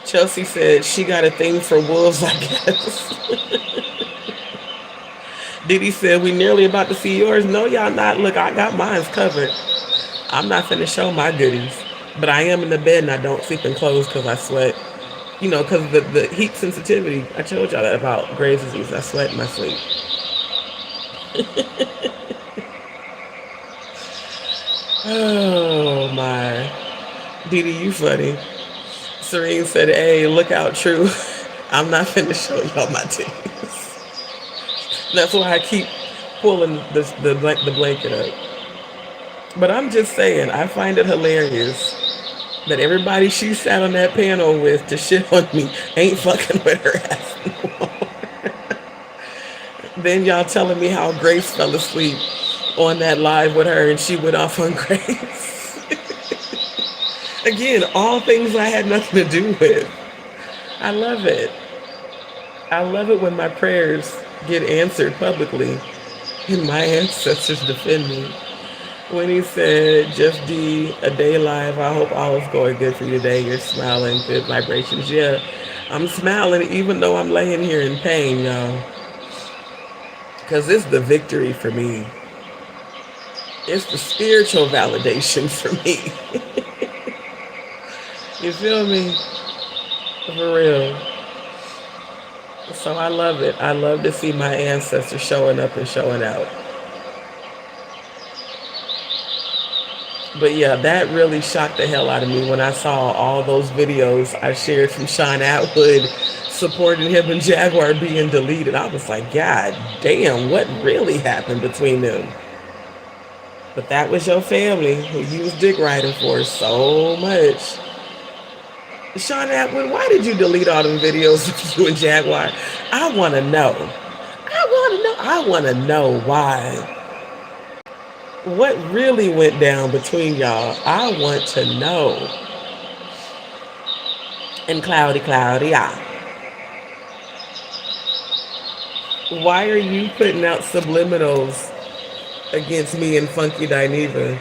Chelsea said she got a thing for wolves, I guess. Diddy said, we nearly about to see yours. No, y'all not. Look, I got mine's covered. I'm not finna show my goodies. But I am in the bed and I don't sleep in clothes because I sweat. You know, because of the heat sensitivity. I told y'all that about Graves' disease. I sweat in my sleep. Oh, my. Didi, you funny. Serene said, hey, look out, True. I'm not finna show y'all my titties. That's why I keep pulling the blanket up. But I'm just saying, I find it hilarious that everybody she sat on that panel with to shit on me ain't fucking with her ass anymore. Then y'all telling me how Grace fell asleep on that live with her and she went off on Grace. Again, all things I had nothing to do with. I love it. I love it when my prayers get answered publicly and my ancestors defend me. When he said, JustDee, a day live, I hope all is going good for you today. You're smiling, good vibrations. Yeah, I'm smiling even though I'm laying here in pain, y'all. Because it's the victory for me. It's the spiritual validation for me. You feel me? For real. So I love it. I love to see my ancestors showing up and showing out. But yeah, that really shocked the hell out of me when I saw all those videos I shared from Sean Atwood supporting him and Jaguar being deleted. I was like, God damn, what really happened between them? But that was your family who you was dick riding for so much. Sean Atwood, why did you delete all them videos of you and Jaguar? I want to know. I want to know why. What really went down between y'all? I want to know. And Cloudy, yeah. Why are you putting out subliminals against me and Funky Dineva,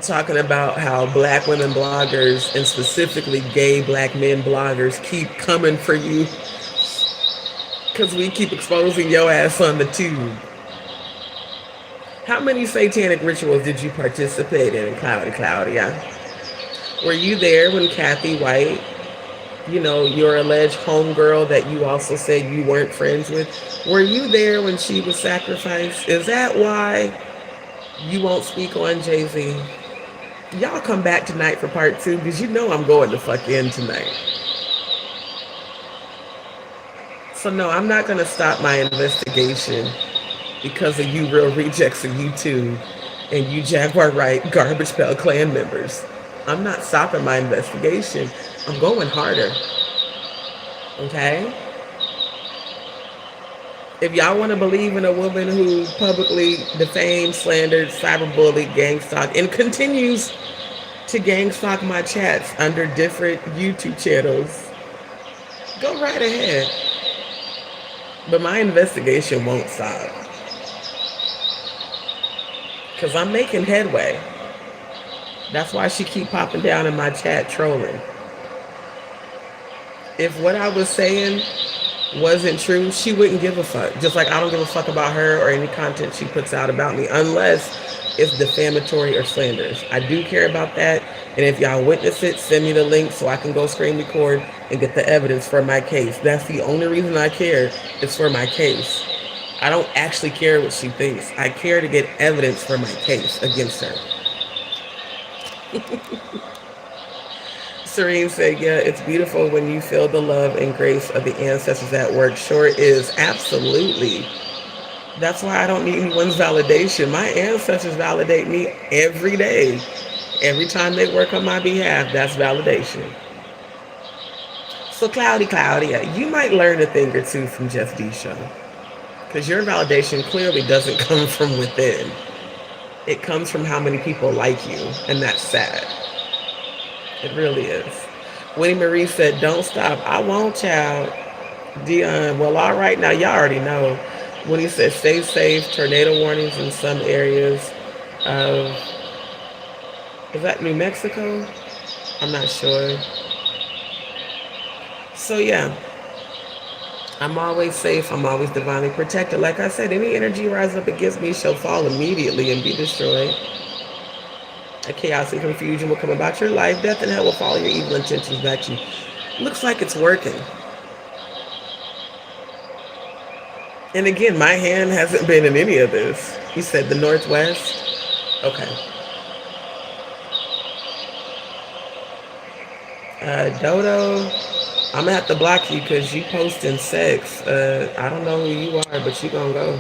talking about how black women bloggers and specifically gay black men bloggers keep coming for you because we keep exposing your ass on the tube? How many satanic rituals did you participate in, Cloudy? Yeah. Were you there when Kathy White, your alleged homegirl that you also said you weren't friends with, were you there when she was sacrificed? Is that why you won't speak on Jay-Z? Y'all come back tonight for part 2 because you know I'm going to fuck in tonight. So no, I'm not going to stop my investigation because of you real rejects of YouTube and you Jaguar Right Garbage Pail Clan members. I'm not stopping my investigation. I'm going harder. Okay? If y'all want to believe in a woman who publicly defamed, slandered, cyberbullied, gang stalked, and continues to gang stalk my chats under different YouTube channels, go right ahead. But my investigation won't stop. Because I'm making headway. That's why she keep popping down in my chat trolling. If what I was saying wasn't true, she wouldn't give a fuck. Just like I don't give a fuck about her or any content she puts out about me unless it's defamatory or slanderous. I do care about that. And if y'all witness it, send me the link so I can go screen record and get the evidence for my case. That's the only reason I care. It's for my case. I don't actually care what she thinks. I care to get evidence for my case against her. Serene said, yeah, it's beautiful when you feel the love and grace of the ancestors at work. Sure is. Absolutely. That's why I don't need anyone's validation. My ancestors validate me every day. Every time they work on my behalf, that's validation. So Cloudy, you might learn a thing or two from JustDee show. Because your validation clearly doesn't come from within. It comes from how many people like you. And that's sad. It really is. Winnie Marie said, don't stop. I won't, child. Dion, well, all right. Now, y'all already know. Winnie said, stay safe. Tornado warnings in some areas of, is that New Mexico? I'm not sure. So, yeah. I'm always safe. I'm always divinely protected. Like I said, any energy rise up against me shall fall immediately and be destroyed. A chaos and confusion will come about your life. Death and hell will follow your evil intentions back to you. Looks like it's working. And again, my hand hasn't been in any of this. He said the Northwest. Okay. Dodo, I'm gonna have to block you because you posting sex. I don't know who you are, but you gonna go.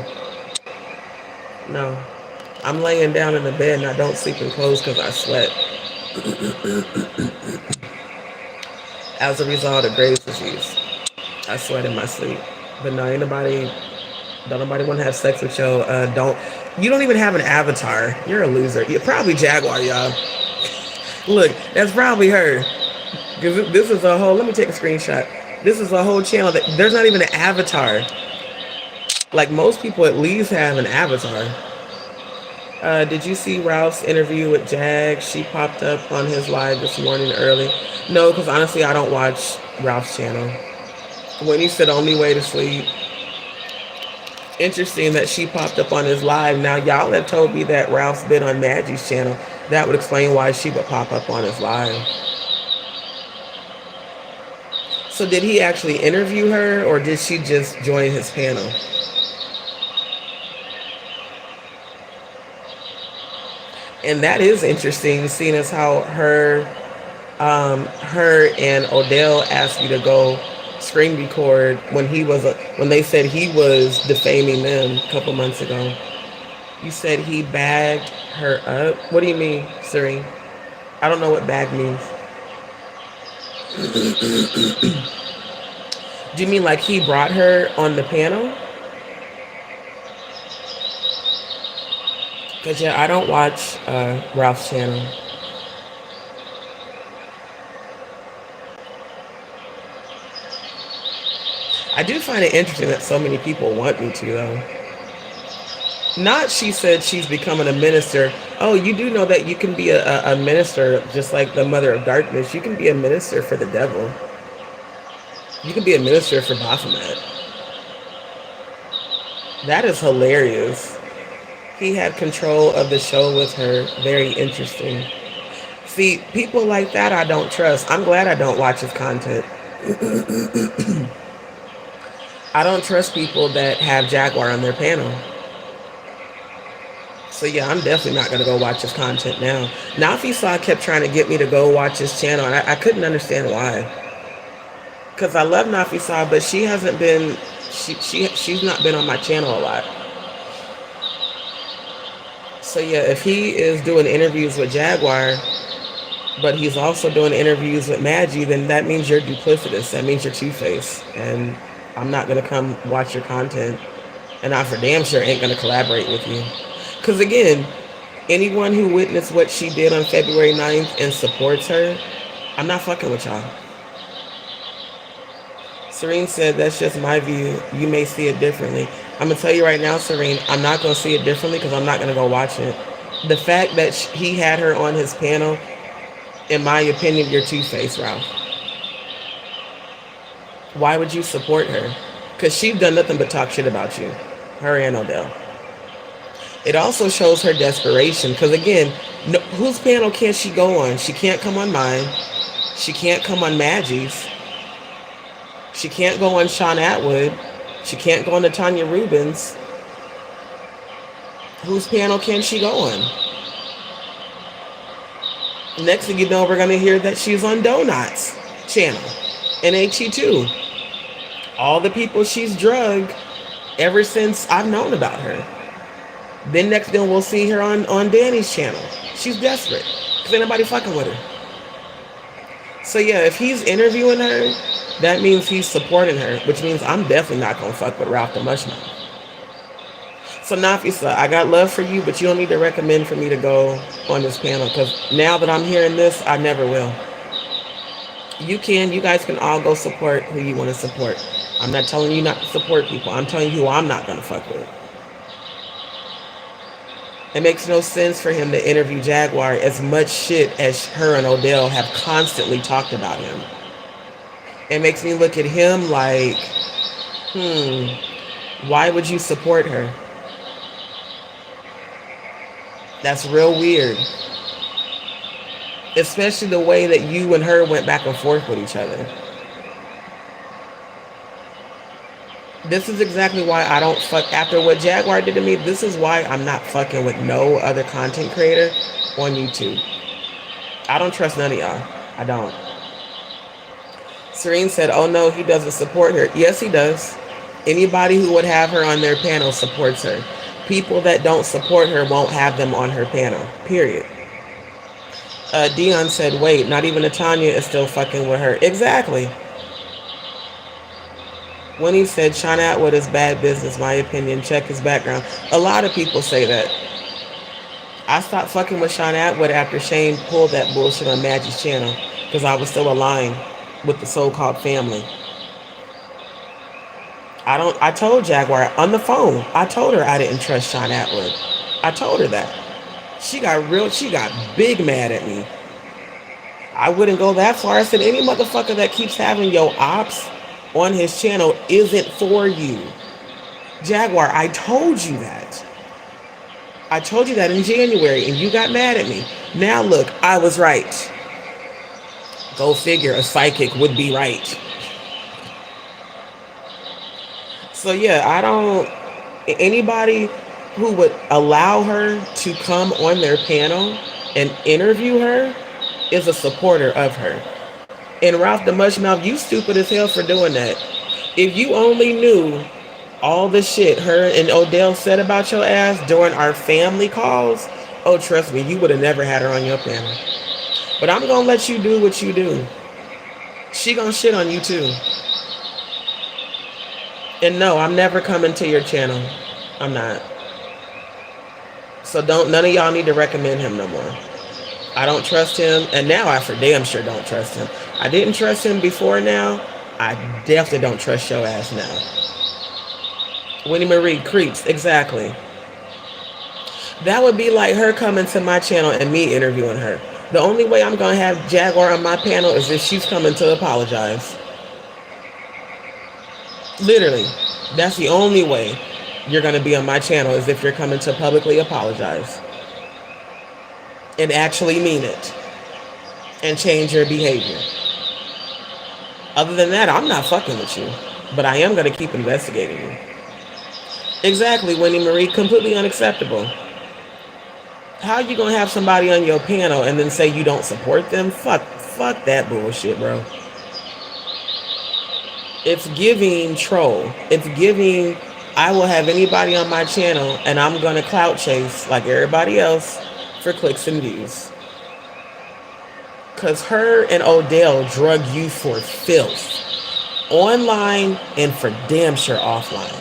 No. I'm laying down in the bed and I don't sleep in clothes because I sweat. As a result of Graves' disease, I sweat in my sleep. But no, don't nobody want to have sex with you. You don't even have an avatar. You're a loser. You're probably Jaguar, y'all. Look, that's probably her. Because this is a whole, let me take a screenshot. This is a whole channel that there's not even an avatar. Like most people at least have an avatar. Did you see Ralph's interview with Jag? She popped up on his live this morning early. No, because honestly, I don't watch Ralph's channel. When he said only way to sleep. Interesting that she popped up on his live. Now, y'all have told me that Ralph's been on Maggie's channel. That would explain why she would pop up on his live. So did he actually interview her or did she just join his panel? And that is interesting, seeing as how her and Odell asked you to go screen record when they said he was defaming them a couple months ago. You said he bagged her up. What do you mean, Serene? I don't know what bag means. Do you mean like he brought her on the panel? Cause yeah, I don't watch Ralph's channel. I do find it interesting that so many people want me to though. Not she said she's becoming a minister. Oh, you do know that you can be a minister just like the mother of darkness. You can be a minister for the devil. You can be a minister for Baphomet. That is hilarious. He had control of the show with her. Very interesting. See, people like that I don't trust. I'm glad I don't watch his content. I don't trust people that have Jaguar on their panel. So yeah, I'm definitely not gonna go watch his content now. Nafi Saw kept trying to get me to go watch his channel, and I couldn't understand why. Cause I love Nafi Saw, but she hasn't been. She's not been on my channel a lot. So yeah, if he is doing interviews with Jaguar, but he's also doing interviews with Maggie, then that means you're duplicitous. That means you're two-faced, and I'm not gonna come watch your content, and I for damn sure ain't gonna collaborate with you. Cause again, anyone who witnessed what she did on February 9th and supports her, I'm not fucking with y'all. Serene said, that's just my view. You may see it differently. I'm going to tell you right now, Serene, I'm not going to see it differently because I'm not going to go watch it. The fact that he had her on his panel, in my opinion, you're two-faced, Ralph. Why would you support her? Because she's done nothing but talk shit about you. Her and Odell. It also shows her desperation because, again, no, whose panel can't she go on? She can't come on mine. She can't come on Maggie's. She can't go on Sean Atwood. She can't go on to Tanya Rubin's. Whose panel can she go on? Next thing you know, we're going to hear that she's on Donut's channel. And HE2. All the people she's drugged ever since I've known about her. Then next thing we'll see her on Danny's channel. She's desperate. Because ain't nobody fucking with her. So yeah, if he's interviewing her, that means he's supporting her, which means I'm definitely not going to fuck with Ralph the Mushmouth. So Nafisa, I got love for you, but you don't need to recommend for me to go on this panel, because now that I'm hearing this, I never will. You guys can all go support who you want to support. I'm not telling you not to support people. I'm telling you who I'm not going to fuck with. It makes no sense for him to interview Jaguar as much shit as her and Odell have constantly talked about him. It makes me look at him like, why would you support her? That's real weird. Especially the way that you and her went back and forth with each other. This is exactly why I don't fuck, after what Jaguar did to me, this is why I'm not fucking with no other content creator on YouTube. I don't trust none of y'all. I don't. Serene said, oh no, he doesn't support her. Yes, he does. Anybody who would have her on their panel supports her. People that don't support her won't have them on her panel, period. Dion said, wait, not even Natanya is still fucking with her. Exactly. When he said Sean Atwood is bad business, my opinion, check his background. A lot of people say that. I stopped fucking with Sean Atwood after Shane pulled that bullshit on Maggie's channel because I was still aligned with the so-called family. I told Jaguar on the phone, I told her I didn't trust Sean Atwood. I told her that. She got big mad at me. I wouldn't go that far. I said, any motherfucker that keeps having your ops on his channel isn't for you. Jaguar, I told you that. I told you that in January and you got mad at me. Now look, I was right. Go figure, a psychic would be right. So yeah, anybody who would allow her to come on their panel and interview her is a supporter of her. And Ralph the Mushmouth, you stupid as hell for doing that. If you only knew all the shit her and Odell said about your ass during our family calls, oh, trust me, you would have never had her on your panel. But I'm going to let you do what you do. She going to shit on you too. And no, I'm never coming to your channel. I'm not. So none of y'all need to recommend him no more. I don't trust him, and now I for damn sure don't trust him. I didn't trust him before now. I definitely don't trust your ass now. Winnie Marie creeps, exactly. That would be like her coming to my channel and me interviewing her. The only way I'm gonna have Jaguar on my panel is if she's coming to apologize. Literally, that's the only way you're gonna be on my channel is if you're coming to publicly apologize and actually mean it and change your behavior. Other than that, I'm not fucking with you, but I am gonna keep investigating you. Exactly, Winnie Marie, completely unacceptable. How you gonna have somebody on your panel and then say you don't support them? Fuck that bullshit, bro. It's giving troll. It's giving, I will have anybody on my channel and I'm gonna clout chase like everybody else for clicks and views. Cause her and Odell drug you for filth. Online and for damn sure offline.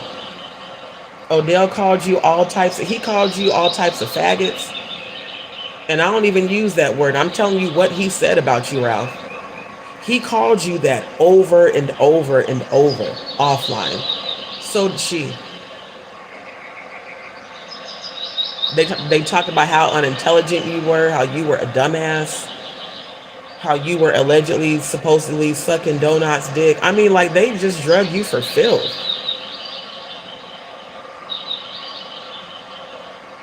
Odell called you all types of faggots. And I don't even use that word. I'm telling you what he said about you, Ralph. He called you that over and over and over offline. So did she. They talked about how unintelligent you were, how you were a dumbass, how you were allegedly, supposedly sucking Donut's dick. I mean, like, they just drug you for filth.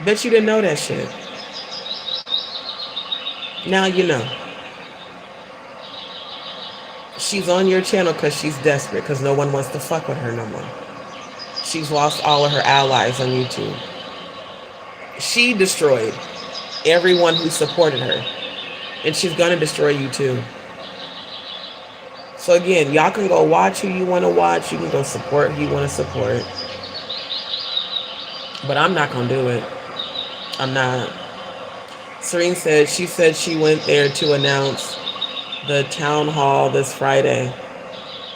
Bet you didn't know that shit. Now you know. She's on your channel because she's desperate, because no one wants to fuck with her no more. She's lost all of her allies on YouTube. She destroyed everyone who supported her. And she's going to destroy you too. So again, y'all can go watch who you want to watch. You can go support who you want to support. But I'm not going to do it. I'm not. Serene said she went there to announce the town hall this Friday.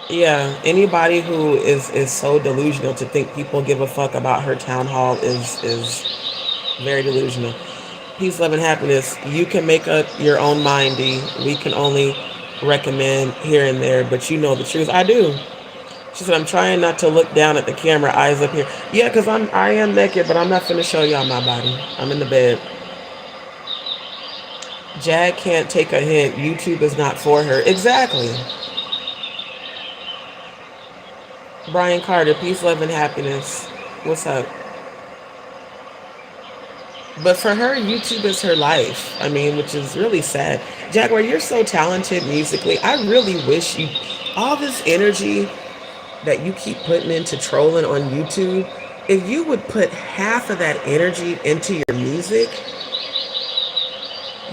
Yeah, anybody who is so delusional to think people give a fuck about her town hall is very delusional. Peace, love, and happiness. You can make up your own mind, D. We can only recommend here and there, but you know the truth. I do. She said, I'm trying not to look down at the camera, eyes up here. Yeah, because I am naked, but I'm not finna show y'all my body. I'm in the bed. Jag can't take a hint. YouTube is not for her. Exactly. Brian Carter, peace, love, and happiness. What's up? But for her, YouTube is her life. I mean, which is really sad. Jaguar, you're so talented musically. I really wish you, all this energy that you keep putting into trolling on YouTube, if you would put half of that energy into your music,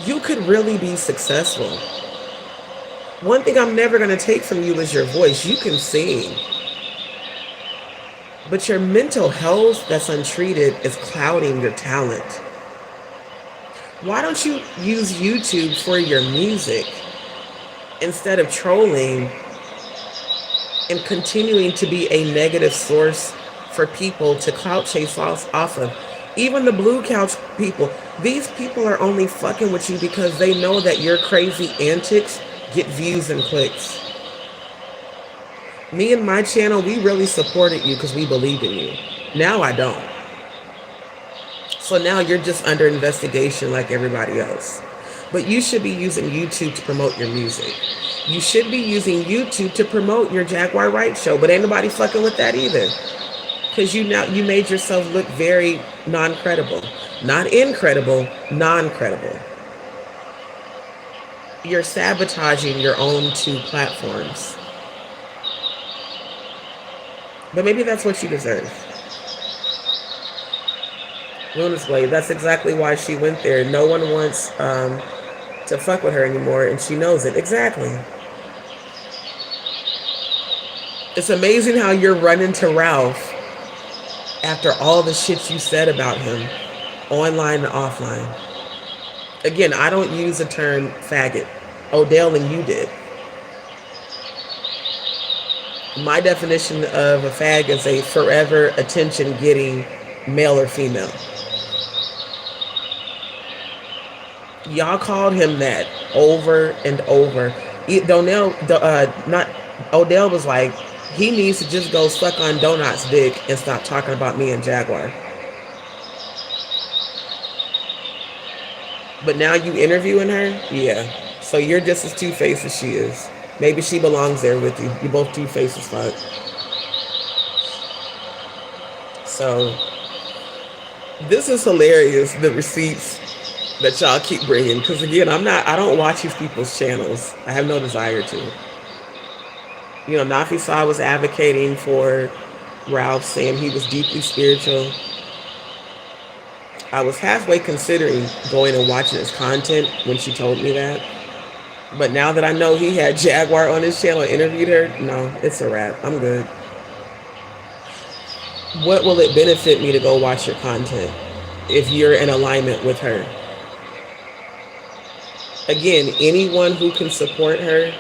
you could really be successful. One thing I'm never going to take from you is your voice. You can sing. But your mental health that's untreated is clouding your talent. Why don't you use YouTube for your music instead of trolling and continuing to be a negative source for people to clout chase off of? Even the blue couch people, these people are only fucking with you because they know that your crazy antics get views and clicks. Me and my channel, we really supported you because we believed in you. Now I don't. So now you're just under investigation like everybody else. But you should be using YouTube to promote your music. You should be using YouTube to promote your Jaguar Wright show, but ain't nobody fucking with that either. Because you made yourself look very non-credible. Not incredible, non-credible. You're sabotaging your own two platforms. But maybe that's what you deserve. Luna's Blade, that's exactly why she went there. No one wants to fuck with her anymore, and she knows it. Exactly. It's amazing how you're running to Ralph after all the shit you said about him, online and offline. Again, I don't use the term faggot. Odell and you did. My definition of a fag is a forever attention-getting male or female. Y'all called him that over and over. Donnell, not Odell was like, he needs to just go suck on Donut's dick and stop talking about me and Jaguar. But now you interviewing her? Yeah. So you're just as two-faced as she is. Maybe she belongs there with you. You both two-faced as fuck. So this is hilarious, the receipts that y'all keep bringing. Because again, I don't watch these people's channels. I have no desire to. You know, Nafisa was advocating for Ralph, saying he was deeply spiritual. I was halfway considering going and watching his content when she told me that. But now that I know he had Jaguar on his channel and interviewed her, no, it's a wrap. I'm good. What will it benefit me to go watch your content if you're in alignment with her? Again, anyone who can support her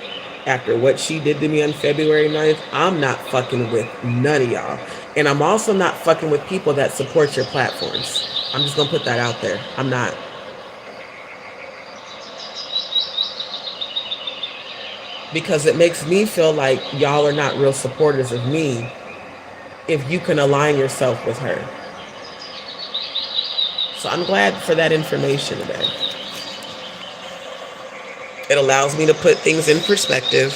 after what she did to me on February 9th, I'm not fucking with none of y'all. And I'm also not fucking with people that support your platforms. I'm just going to put that out there. I'm not. Because it makes me feel like y'all are not real supporters of me if you can align yourself with her. So I'm glad for that information today. It allows me to put things in perspective,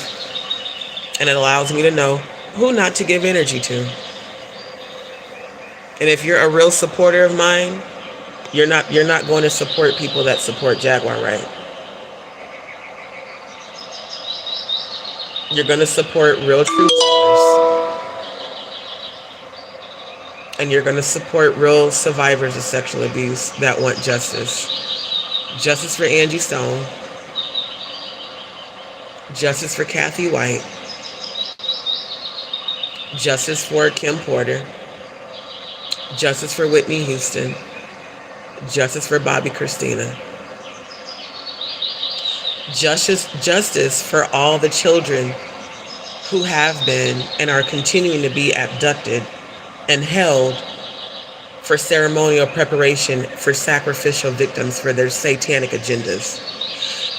and it allows me to know who not to give energy to. And if you're a real supporter of mine, you're not going to support people that support Jaguar, right? You're going to support real truth tellers. And you're going to support real survivors of sexual abuse that want justice. Justice for Angie Stone. Justice for Kathy White. Justice for Kim Porter. Justice for Whitney Houston. Justice for Bobby Christina. Justice for all the children who have been and are continuing to be abducted and held for ceremonial preparation for sacrificial victims for their satanic agendas.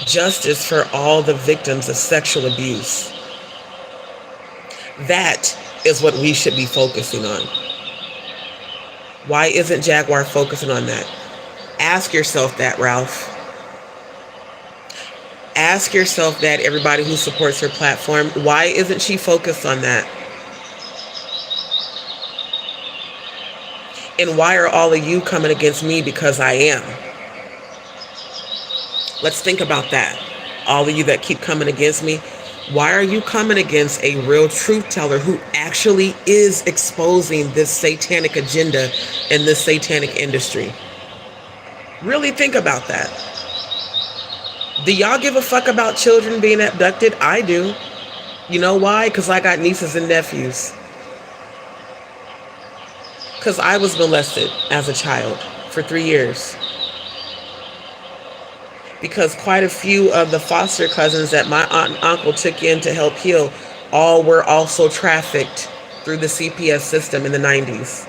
Justice for all the victims of sexual abuse. That is what we should be focusing on. Why isn't Jaguar focusing on that? Ask yourself that, Ralph. Ask yourself that, everybody who supports her platform. Why isn't she focused on that? And why are all of you coming against me because I am? Let's think about that. All of you that keep coming against me, why are you coming against a real truth teller who actually is exposing this satanic agenda in this satanic industry? Really think about that. Do y'all give a fuck about children being abducted? I do. You know why? Because I got nieces and nephews. Because I was molested as a child for 3 years. Because quite a few of the foster cousins that my aunt and uncle took in to help heal all were also trafficked through the CPS system in the 90s.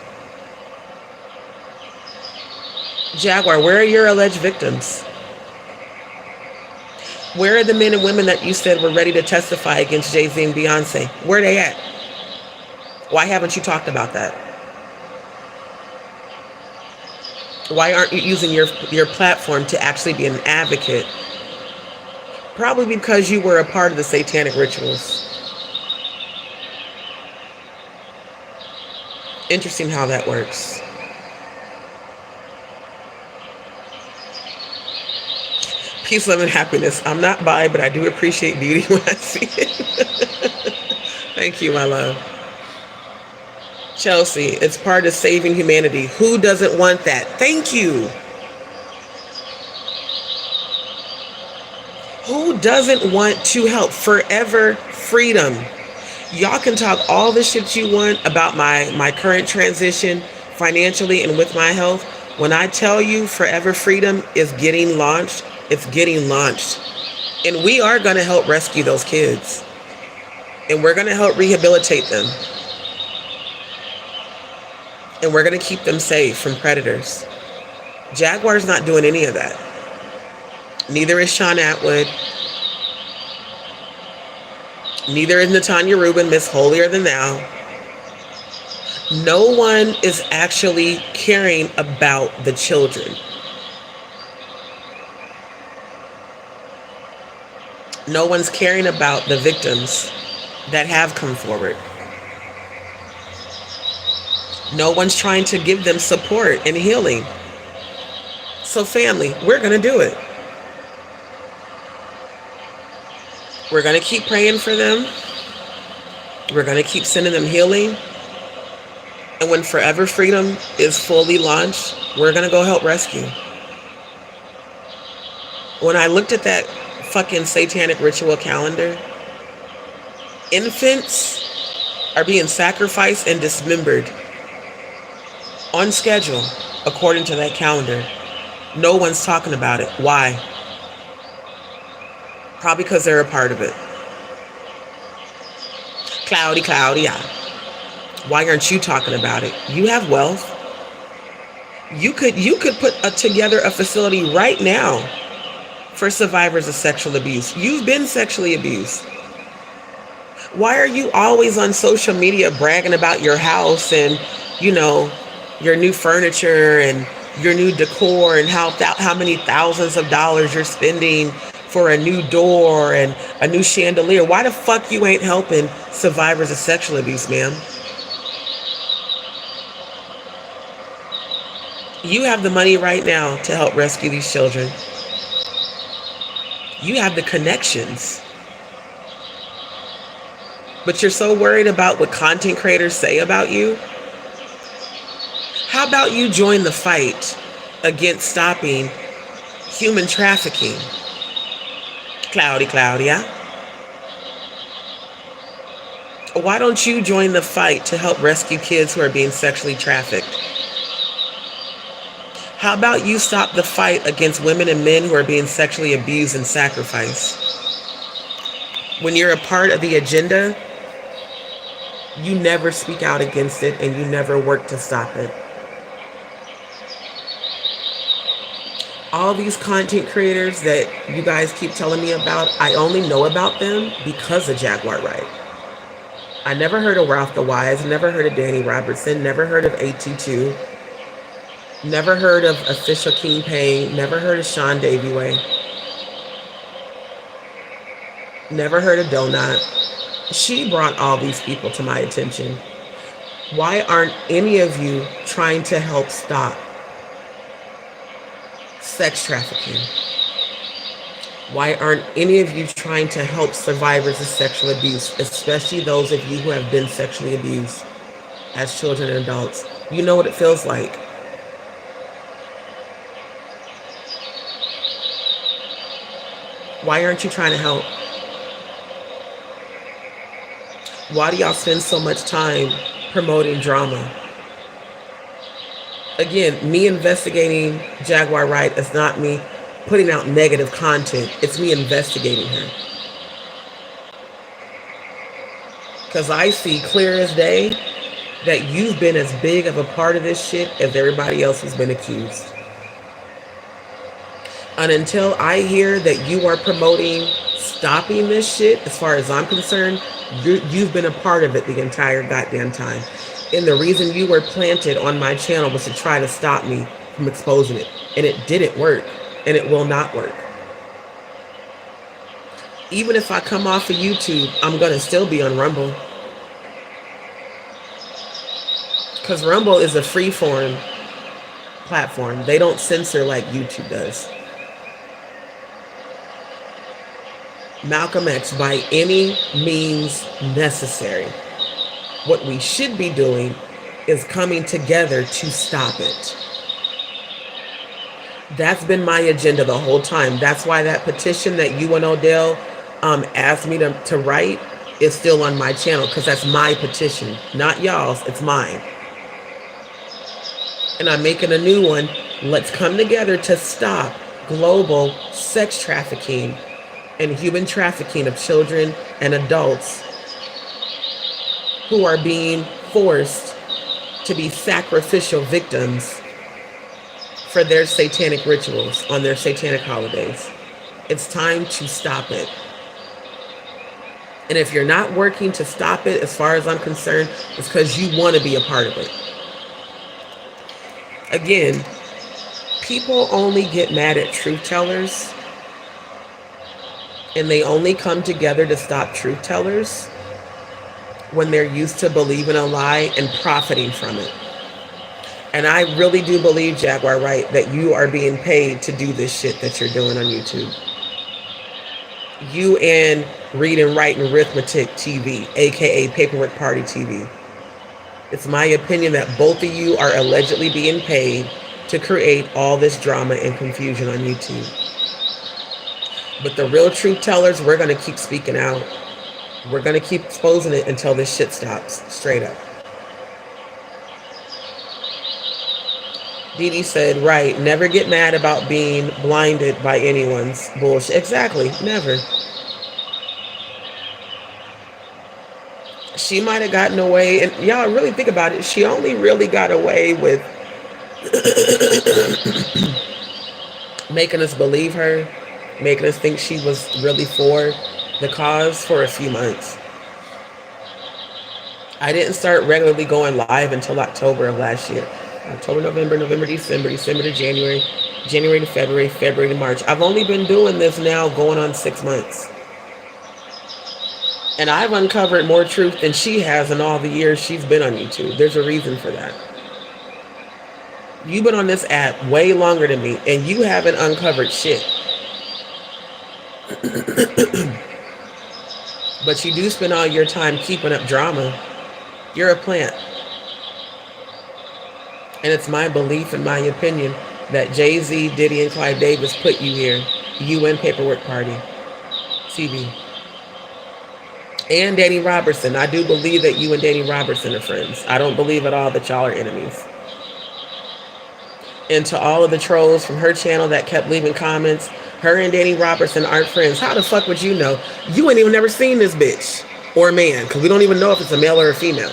Jaguar, where are your alleged victims? Where are the men and women that you said were ready to testify against Jay-Z and Beyonce? Where are they at? Why haven't you talked about that? Why aren't you using your platform to actually be an advocate? Probably because you were a part of the satanic rituals. Interesting how that works. Peace, love, and happiness. I'm not bi, but I do appreciate beauty when I see it. Thank you, my love. Chelsea, it's part of saving humanity. Who doesn't want that? Thank you. Who doesn't want to help? Forever freedom. Y'all can talk all the shit you want about my current transition financially and with my health. When I tell you forever freedom is getting launched, it's getting launched. And we are going to help rescue those kids. And we're going to help rehabilitate them. And we're going to keep them safe from predators. Jaguar's not doing any of that. Neither is Sean Atwood. Neither is Natanya Rubin, Miss Holier Than Thou. No one is actually caring about the children. No one's caring about the victims that have come forward. No one's trying to give them support and healing. So family, we're going to do it. We're going to keep praying for them. We're going to keep sending them healing. And when Forever Freedom is fully launched, we're going to go help rescue. When I looked at that fucking satanic ritual calendar, infants are being sacrificed and dismembered on schedule according to that calendar. No one's talking about it. Why? Probably because they're a part of it. Cloudy, yeah. Why aren't you talking about it? You have wealth. You could put together a facility right now for survivors of sexual abuse. You've been sexually abused. Why are you always on social media bragging about your house and, your new furniture and your new decor and how many thousands of dollars you're spending for a new door and a new chandelier? Why the fuck you ain't helping survivors of sexual abuse, ma'am? You have the money right now to help rescue these children. You have the connections. But you're so worried about what content creators say about you. How about you join the fight against stopping human trafficking? Claudia. Why don't you join the fight to help rescue kids who are being sexually trafficked? How about you stop the fight against women and men who are being sexually abused and sacrificed? When you're a part of the agenda, you never speak out against it and you never work to stop it. All these content creators that you guys keep telling me about, I only know about them because of Jaguar Wright. I never heard of Ralph the Wise, never heard of Danny Robertson, never heard of AT2, never heard of Official King Payne, never heard of Sean Davieway, never heard of Donut. She brought all these people to my attention. Why aren't any of you trying to help stop sex trafficking? Why aren't any of you trying to help survivors of sexual abuse, especially those of you who have been sexually abused as children and adults? You know what it feels like. Why aren't you trying to help? Why do y'all spend so much time promoting drama? Again, me investigating Jaguar Wright is not me putting out negative content. It's me investigating her. Because I see clear as day that you've been as big of a part of this shit as everybody else who's been accused. And until I hear that you are promoting stopping this shit, as far as I'm concerned, you've been a part of it the entire goddamn time. And the reason you were planted on my channel was to try to stop me from exposing it. And it didn't work. And it will not work. Even if I come off of YouTube, I'm going to still be on Rumble. Because Rumble is a free-form platform. They don't censor like YouTube does. Malcolm X, by any means necessary. What we should be doing is coming together to stop it. That's been my agenda the whole time. That's why that petition that you and Odell asked me to write is still on my channel, because that's my petition, not y'all's, it's mine. And I'm making a new one. Let's come together to stop global sex trafficking and human trafficking of children and adults who are being forced to be sacrificial victims for their satanic rituals on their satanic holidays. It's time to stop it. And if you're not working to stop it, as far as I'm concerned, it's because you want to be a part of it. Again, people only get mad at truth tellers, and they only come together to stop truth tellers when they're used to believing a lie and profiting from it. And I really do believe, Jaguar, right, that you are being paid to do this shit that you're doing on YouTube. You and Read and Write and Arithmetic TV, aka Paperwork Party TV. It's my opinion that both of you are allegedly being paid to create all this drama and confusion on YouTube. But the real truth tellers, we're going to keep speaking out. We're going to keep exposing it until this shit stops. Straight up. Dee Dee said, right, never get mad about being blinded by anyone's bullshit. Exactly, never. She might have gotten away, and y'all really think about it, she only really got away with making us believe her, making us think she was really for the cause for a few months. I didn't start regularly going live until October of last year. October, November, December, December to January, January to February, February to March. I've only been doing this now going on 6 months. And I've uncovered more truth than she has in all the years she's been on YouTube. There's a reason for that. You've been on this app way longer than me, and you haven't uncovered shit. But you do spend all your time keeping up drama. You're a plant. And it's my belief and my opinion that Jay-Z, Diddy, and Clive Davis put you here. You and Paperwork Party TV. And Danny Robertson. I do believe that you and Danny Robertson are friends. I don't believe at all that y'all are enemies. And to all of the trolls from her channel that kept leaving comments, her and Danny Robertson aren't friends. How the fuck would you know? You ain't even never seen this bitch or man, because we don't even know if it's a male or a female.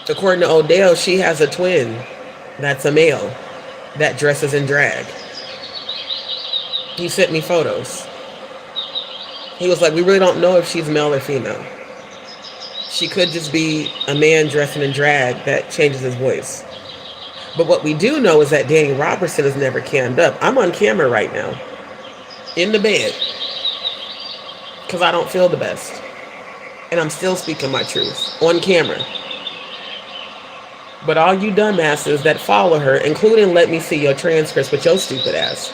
According to Odell, she has a twin that's a male that dresses in drag. He sent me photos. He was like, we really don't know if she's male or female. She could just be a man dressing in drag that changes his voice. But what we do know is that Danny Robertson is never cammed up. I'm on camera right now, in the bed, because I don't feel the best. And I'm still speaking my truth on camera. But all you dumbasses that follow her, including let me see your transcripts with your stupid ass.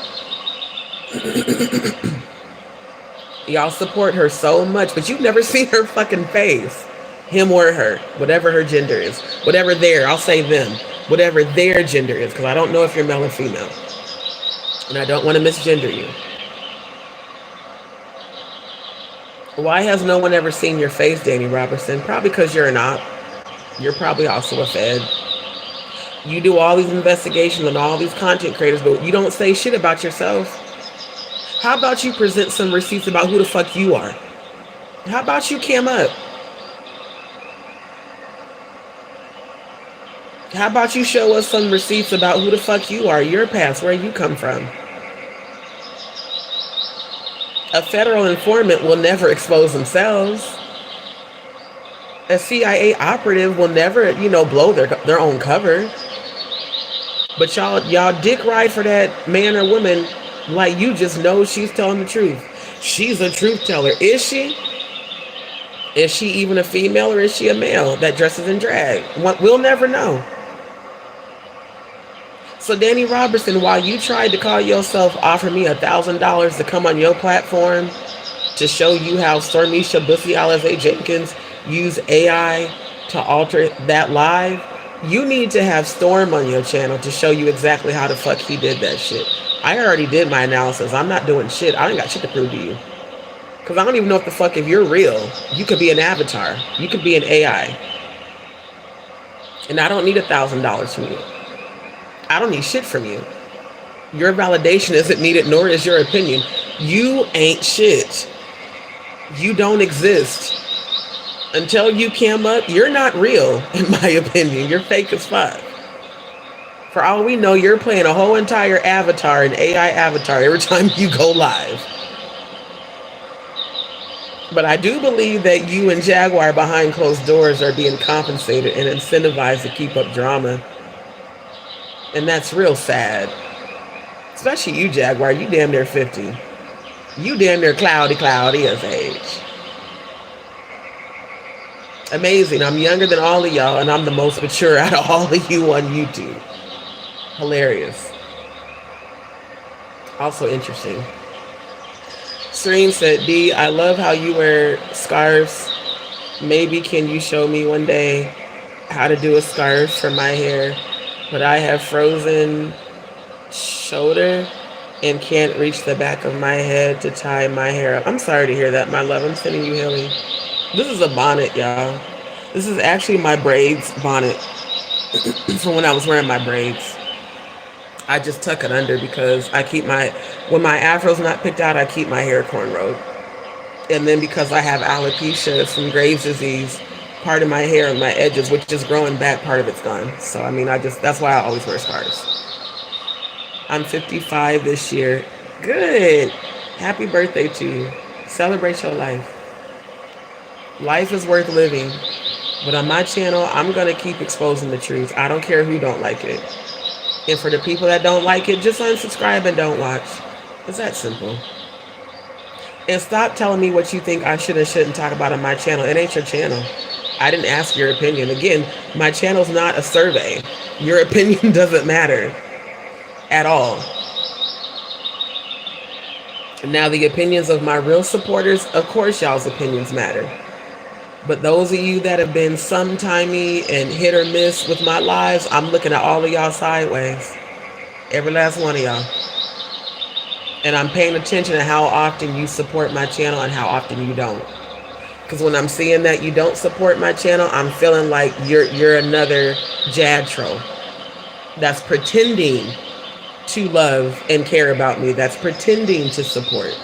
Y'all support her so much, but you've never seen her fucking face. Him or her, whatever her gender is. Whatever their, I'll say them. Whatever their gender is, because I don't know if you're male or female. And I don't want to misgender you. Why has no one ever seen your face, Danny Robertson? Probably because you're an op. You're probably also a fed. You do all these investigations on all these content creators, but you don't say shit about yourself. How about you present some receipts about who the fuck you are? How about you cam up? How about you show us some receipts about who the fuck you are, your past, where you come from? A federal informant will never expose themselves. A CIA operative will never, blow their own cover. But y'all dick ride for that man or woman like you just know she's telling the truth. She's a truth teller. Is she? Is she even a female or is she a male that dresses in drag? We'll never know. So Danny Robertson, while you tried to call yourself, offer me $1,000 to come on your platform to show you how Stormisha Bussy Alize Jenkins used AI to alter that live, you need to have Storm on your channel to show you exactly how the fuck he did that shit. I already did my analysis. I'm not doing shit. I ain't got shit to prove to you. Because I don't even know if you're real. You could be an avatar. You could be an AI. And I don't need $1,000 from you. I don't need shit from you. Your validation isn't needed, nor is your opinion. You ain't shit. You don't exist. Until you cam up, you're not real, in my opinion. You're fake as fuck. For all we know, you're playing a whole entire avatar, an AI avatar, every time you go live. But I do believe that you and Jaguar behind closed doors are being compensated and incentivized to keep up drama. And that's real sad. Especially you, Jaguar. You damn near 50. You damn near cloudy as age. Amazing. I'm younger than all of y'all, and I'm the most mature out of all of you on YouTube. Hilarious. Also interesting. Serene said, D, I love how you wear scarves. Maybe can you show me one day how to do a scarf for my hair? But I have frozen shoulder and can't reach the back of my head to tie my hair up. I'm sorry to hear that, my love. I'm sending you healing. This is a bonnet, y'all. This is actually my braids bonnet from when I was wearing my braids. I just tuck it under because I keep when my afro's not picked out, I keep my hair cornrowed. And then because I have alopecia from Graves' disease, part of my hair and my edges, which is growing back, part of it's gone. So, I mean, that's why I always wear scarves. I'm 55 this year. Good. Happy birthday to you. Celebrate your life. Life is worth living. But on my channel, I'm going to keep exposing the truth. I don't care who don't like it. And for the people that don't like it, just unsubscribe and don't watch. It's that simple. And stop telling me what you think I should and shouldn't talk about on my channel. It ain't your channel. I didn't ask your opinion. Again, my channel's not a survey. Your opinion doesn't matter at all. Now, the opinions of my real supporters, of course, y'all's opinions matter. But those of you that have been sometimey and hit or miss with my lives, I'm looking at all of y'all sideways. Every last one of y'all. And I'm paying attention to how often you support my channel and how often you don't. Because when I'm seeing that you don't support my channel, I'm feeling like you're another Jad troll that's pretending to love and care about me, that's pretending to support.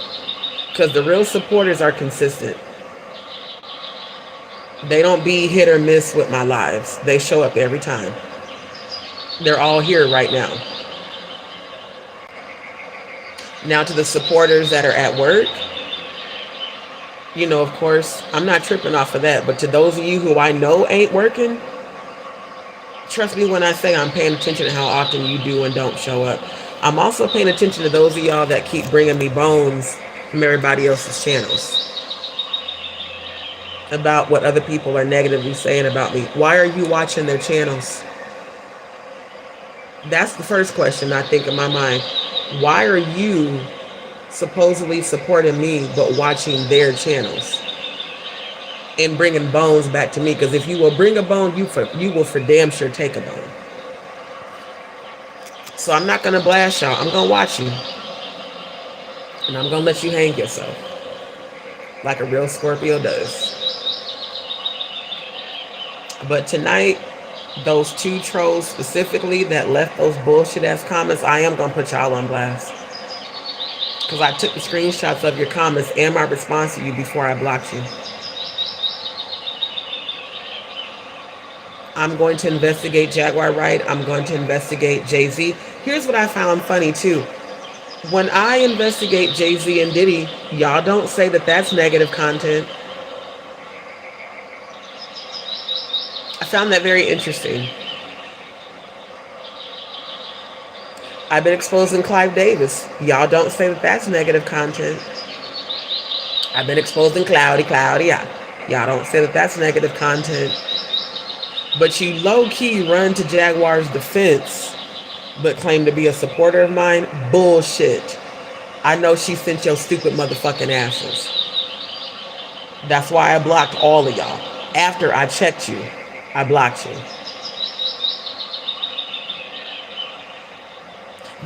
Because the real supporters are consistent. They don't be hit or miss with my lives. They show up every time. They're all here right now. Now to the supporters that are at work, you know, of course, I'm not tripping off of that. But to those of you who I know ain't working, trust me when I say I'm paying attention to how often you do and don't show up. I'm also paying attention to those of y'all that keep bringing me bones from everybody else's channels about what other people are negatively saying about me. Why are you watching their channels? That's the first question I think in my mind. Why are you supposedly supporting me but watching their channels and bringing bones back to me? Because if you will bring a bone, you will for damn sure take a bone. So I'm not going to blast y'all. I'm going to watch you. And I'm going to let you hang yourself like a real Scorpio does. But tonight, those two trolls specifically that left those bullshit ass comments, I am going to put y'all on blast. Because I took the screenshots of your comments and my response to you before I blocked you. I'm going to investigate Jaguar Wright. I'm going to investigate Jay-Z. Here's what I found funny too. When I investigate Jay-Z and Diddy, y'all don't say that that's negative content. I found that very interesting. I've been exposing Clive Davis. Y'all don't say that that's negative content. I've been exposing Cloudy. Y'all don't say that that's negative content. But you low-key run to Jaguar's defense, but claim to be a supporter of mine. Bullshit. I know she sent your stupid motherfucking asses. That's why I blocked all of y'all. After I checked you, I blocked you.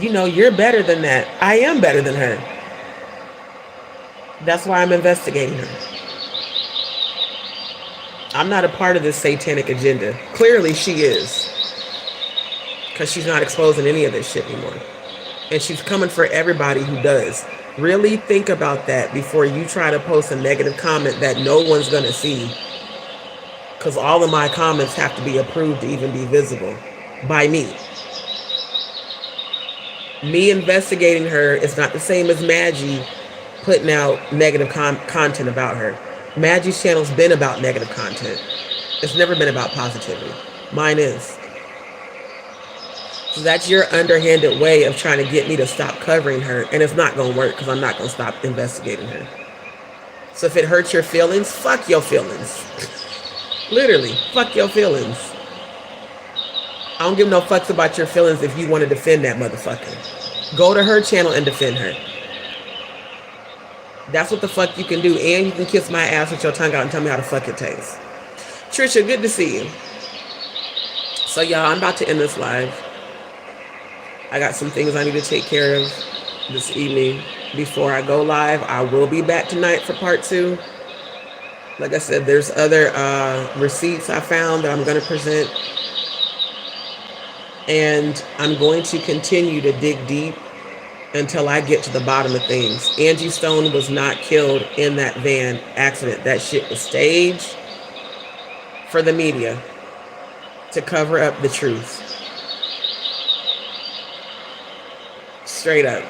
You know, you're better than that. I am better than her. That's why I'm investigating her. I'm not a part of this satanic agenda. Clearly she is. Because she's not exposing any of this shit anymore. And she's coming for everybody who does. Really think about that before you try to post a negative comment that no one's going to see. Because all of my comments have to be approved to even be visible by me. Me investigating her is not the same as Maggie putting out negative content about her. Maggie's channel's been about negative content. It's never been about positivity. Mine is. So that's your underhanded way of trying to get me to stop covering her, and it's not going to work because I'm not going to stop investigating her. So if it hurts your feelings, fuck your feelings. Literally, fuck your feelings. I don't give no fucks about your feelings if you want to defend that motherfucker. Go to her channel and defend her. That's what the fuck you can do, and you can kiss my ass with your tongue out and tell me how the fuck it tastes. Trisha, good to see you. So y'all, I'm about to end this live. I got some things I need to take care of this evening before I go live. I will be back tonight for part 2. Like I said, there's other receipts I found that I'm going to present. And I'm going to continue to dig deep until I get to the bottom of things. Angie Stone was not killed in that van accident. That shit was staged for the media to cover up the truth. Straight up.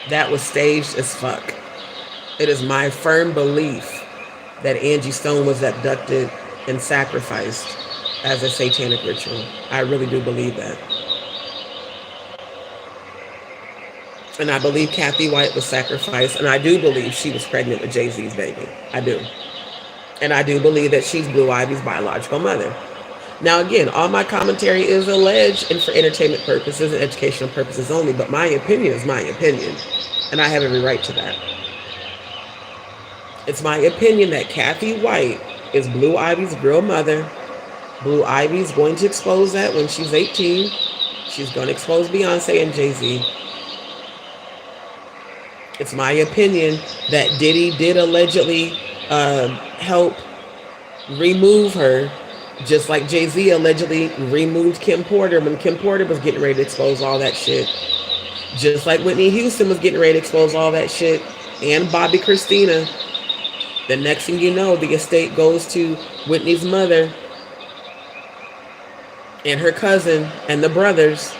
That was staged as fuck. It is my firm belief that Angie Stone was abducted and sacrificed as a satanic ritual. I really do believe that. And I believe Kathy White was sacrificed, and I do believe she was pregnant with Jay-Z's baby. I do. And I do believe that she's Blue Ivy's biological mother. Now, again, all my commentary is alleged and for entertainment purposes and educational purposes only, but my opinion is my opinion, and I have every right to that. It's my opinion that Kathy White is Blue Ivy's real mother. Blue Ivy's going to expose that when she's 18. She's going to expose Beyonce and Jay-Z. It's my opinion that Diddy did allegedly help remove her, just like Jay-Z allegedly removed Kim Porter when Kim Porter was getting ready to expose all that shit. Just like Whitney Houston was getting ready to expose all that shit, and Bobby Christina. The next thing you know, the estate goes to Whitney's mother and her cousin and the brothers.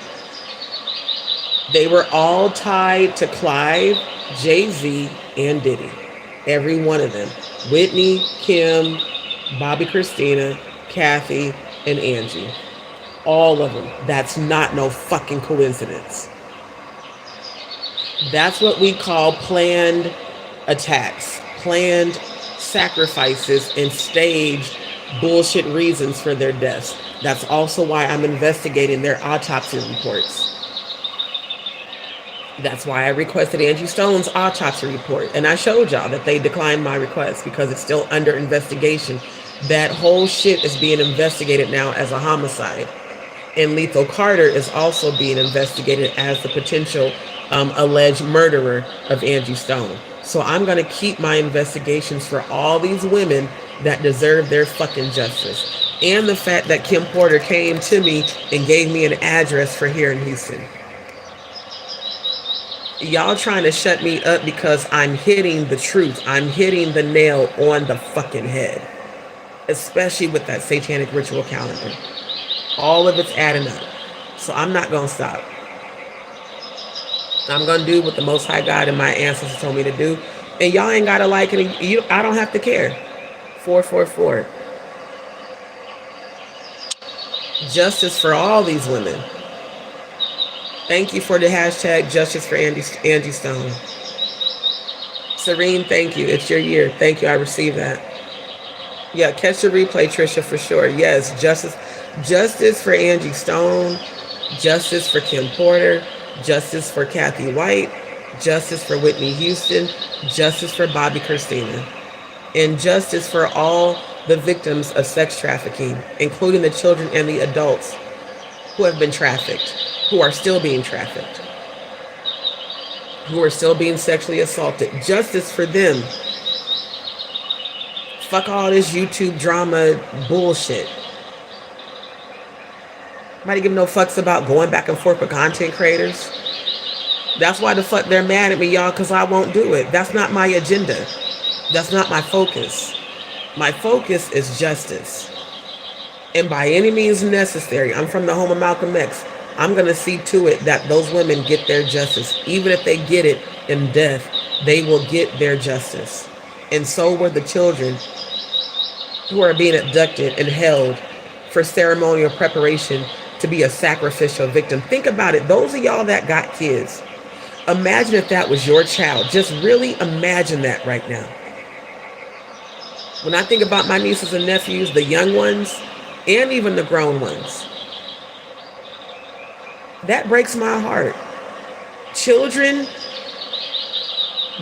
They were all tied to Clive, Jay-Z, and Diddy. Every one of them. Whitney, Kim, Bobby Christina, Kathy, and Angie. All of them. That's not no fucking coincidence. That's what we call planned attacks, planned sacrifices, and staged bullshit reasons for their deaths. That's also why I'm investigating their autopsy reports. That's why I requested Angie Stone's autopsy report. And I showed y'all that they declined my request because it's still under investigation. That whole shit is being investigated now as a homicide. And Lethal Carter is also being investigated as the potential alleged murderer of Angie Stone. So I'm going to keep my investigations for all these women that deserve their fucking justice. And the fact that Kim Porter came to me and gave me an address for here in Houston. Y'all trying to shut me up because I'm hitting the truth. I'm hitting the nail on the fucking head. Especially with that satanic ritual calendar. All of it's adding up. So I'm not going to stop. I'm going to do what the Most High God and my ancestors told me to do. And y'all ain't got to like it. I don't have to care. 444. Justice for all these women. Thank you for the hashtag Justice for Angie Stone. Serene, thank you. It's your year. Thank you. I received that. Yeah, catch the replay, Trisha, for sure. Yes, justice for Angie Stone, justice for Kim Porter, justice for Kathy White, justice for Whitney Houston, justice for Bobby Christina, and justice for all the victims of sex trafficking, including the children and the adults who have been trafficked, who are still being trafficked, who are still being sexually assaulted. Justice for them. Fuck all this YouTube drama bullshit. Nobody give no fucks about going back and forth with content creators. That's why the fuck they're mad at me, y'all, because I won't do it. That's not my agenda. That's not my focus. My focus is justice. And by any means necessary, I'm from the home of Malcolm X. I'm going to see to it that those women get their justice. Even if they get it in death, they will get their justice. And so were the children who are being abducted and held for ceremonial preparation to be a sacrificial victim. Think about it. Those of y'all that got kids, imagine if that was your child. Just really imagine that right now. When I think about my nieces and nephews, the young ones, and even the grown ones, that breaks my heart. Children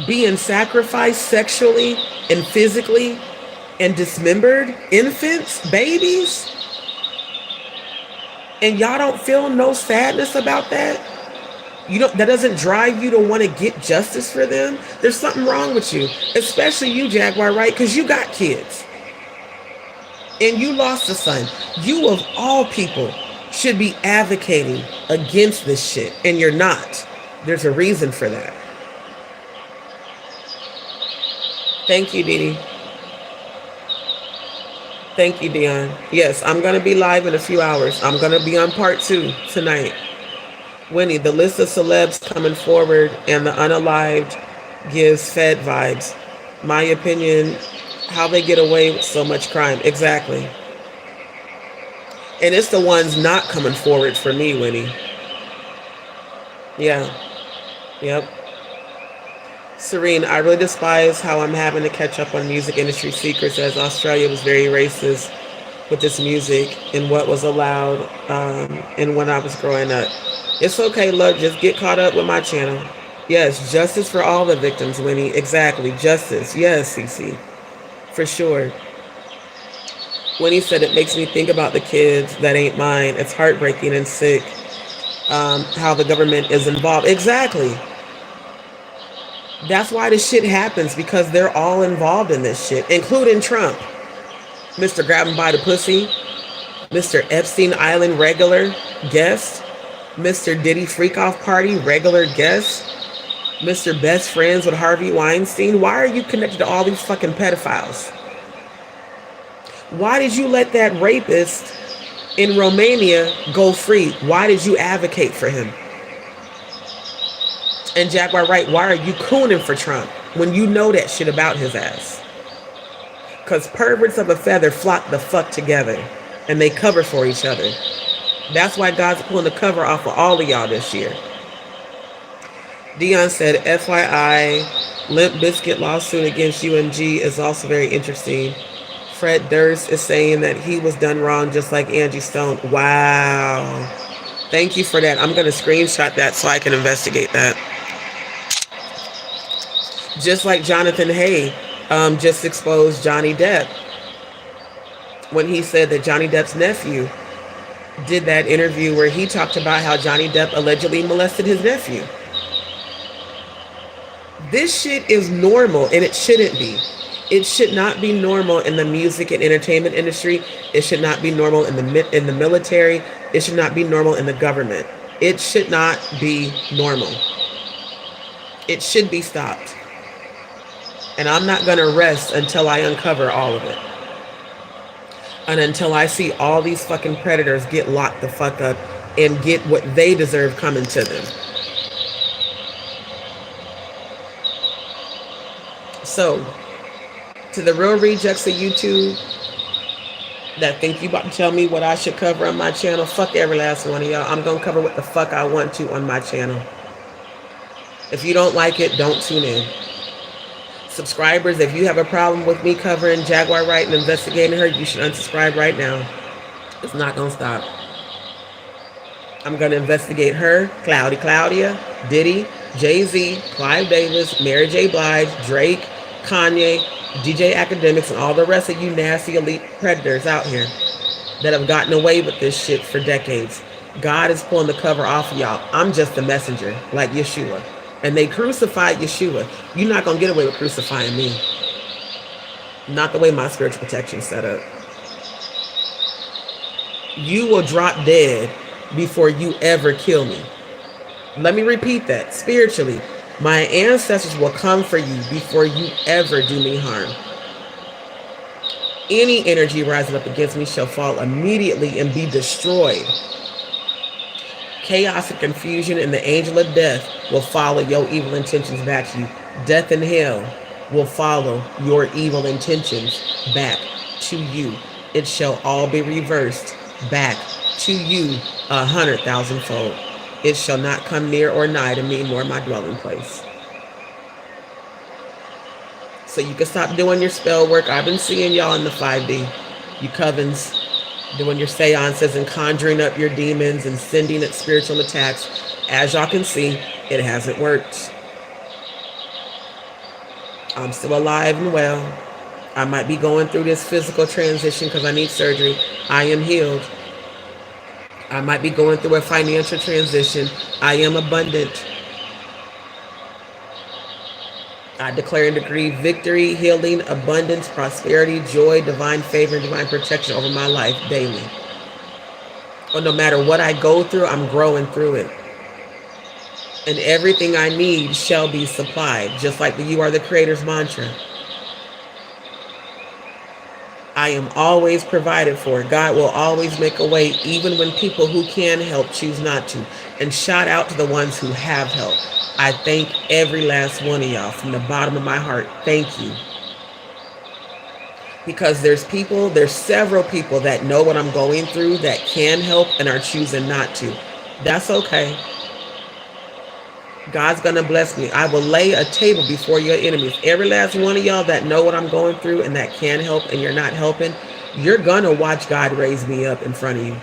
being sacrificed sexually and physically and dismembered, infants, babies, and y'all don't feel no sadness about that? That doesn't drive you to want to get justice for them? There's something wrong with you, especially you, Jaguar, right? Because you got kids and you lost a son. You, of all people, should be advocating against this shit, and you're not. There's a reason for that. Thank you, Dee Dee. Thank you, Dion. Yes, I'm going to be live in a few hours. I'm going to be on part 2 tonight. Winnie, the list of celebs coming forward and the unalived gives Fed vibes. My opinion, how they get away with so much crime. Exactly. And it's the ones not coming forward for me, Winnie. Yeah. Yep. Serene, I really despise how I'm having to catch up on music industry secrets, as Australia was very racist with this music and what was allowed and when I was growing up. It's okay, love, just get caught up with my channel. Yes, justice for all the victims, Winnie. Exactly, justice. Yes, CC, for sure. Winnie said, it makes me think about the kids that ain't mine. It's heartbreaking and sick how the government is involved. Exactly. That's why this shit happens, because they're all involved in this shit, including Trump. Mr. Grab him by the pussy, Mr. Epstein Island regular guest, Mr. Diddy Freak-Off Party regular guest, Mr. Best Friends with Harvey Weinstein. Why are you connected to all these fucking pedophiles? Why did you let that rapist in Romania go free? Why did you advocate for him? And Jaguar Wright, why are you cooning for Trump when you know that shit about his ass? Because perverts of a feather flock the fuck together and they cover for each other. That's why God's pulling the cover off of all of y'all this year. Dion said, FYI, Limp Bizkit lawsuit against UMG is also very interesting. Fred Durst is saying that he was done wrong just like Angie Stone. Wow. Thank you for that. I'm going to screenshot that so I can investigate that. Just like Jonathan Hay just exposed Johnny Depp when he said that Johnny Depp's nephew did that interview where he talked about how Johnny Depp allegedly molested his nephew. This shit is normal, and it shouldn't be. It should not be normal in the music and entertainment industry. It should not be normal in the military. It should not be normal in the government. It should not be normal. It should be stopped. And I'm not going to rest until I uncover all of it. And until I see all these fucking predators get locked the fuck up and get what they deserve coming to them. So, to the real rejects of YouTube that think you about to tell me what I should cover on my channel, fuck every last one of y'all. I'm going to cover what the fuck I want to on my channel. If you don't like it, don't tune in. Subscribers, if you have a problem with me covering Jaguar Wright and investigating her, you should unsubscribe right now. It's not going to stop. I'm going to investigate her, Claudia, Diddy, Jay-Z, Clive Davis, Mary J. Blige, Drake, Kanye, DJ Academics, and all the rest of you nasty elite predators out here that have gotten away with this shit for decades. God is pulling the cover off of y'all. I'm just a messenger, like Yeshua. And they crucified Yeshua. You're not going to get away with crucifying me. Not the way my spiritual protection is set up. You will drop dead before you ever kill me. Let me repeat that. Spiritually, my ancestors will come for you before you ever do me harm. Any energy rising up against me shall fall immediately and be destroyed. Chaos and confusion and the angel of death will follow your evil intentions back to you. Death and hell will follow your evil intentions back to you. It shall all be reversed back to you 100,000-fold. It shall not come near or nigh to me nor my dwelling place. So you can stop doing your spell work. I've been seeing y'all in the 5D. You covens doing your seances and conjuring up your demons and sending at spiritual attacks. As y'all can see, it hasn't worked. I'm still alive and well. I might be going through this physical transition because I need surgery. I am healed. I might be going through a financial transition. I am abundant. I declare and decree victory, healing, abundance, prosperity, joy, divine favor, and divine protection over my life daily. But no matter what I go through, I'm growing through it. And everything I need shall be supplied, just like the "You Are the Creator's" mantra. I am always provided for. God will always make a way, even when people who can help choose not to. And shout out to the ones who have helped. I thank every last one of y'all from the bottom of my heart. Thank you. Because there's several people that know what I'm going through that can help and are choosing not to. That's okay. God's going to bless me. I will lay a table before your enemies. Every last one of y'all that know what I'm going through and that can help and you're not helping, you're going to watch God raise me up in front of you.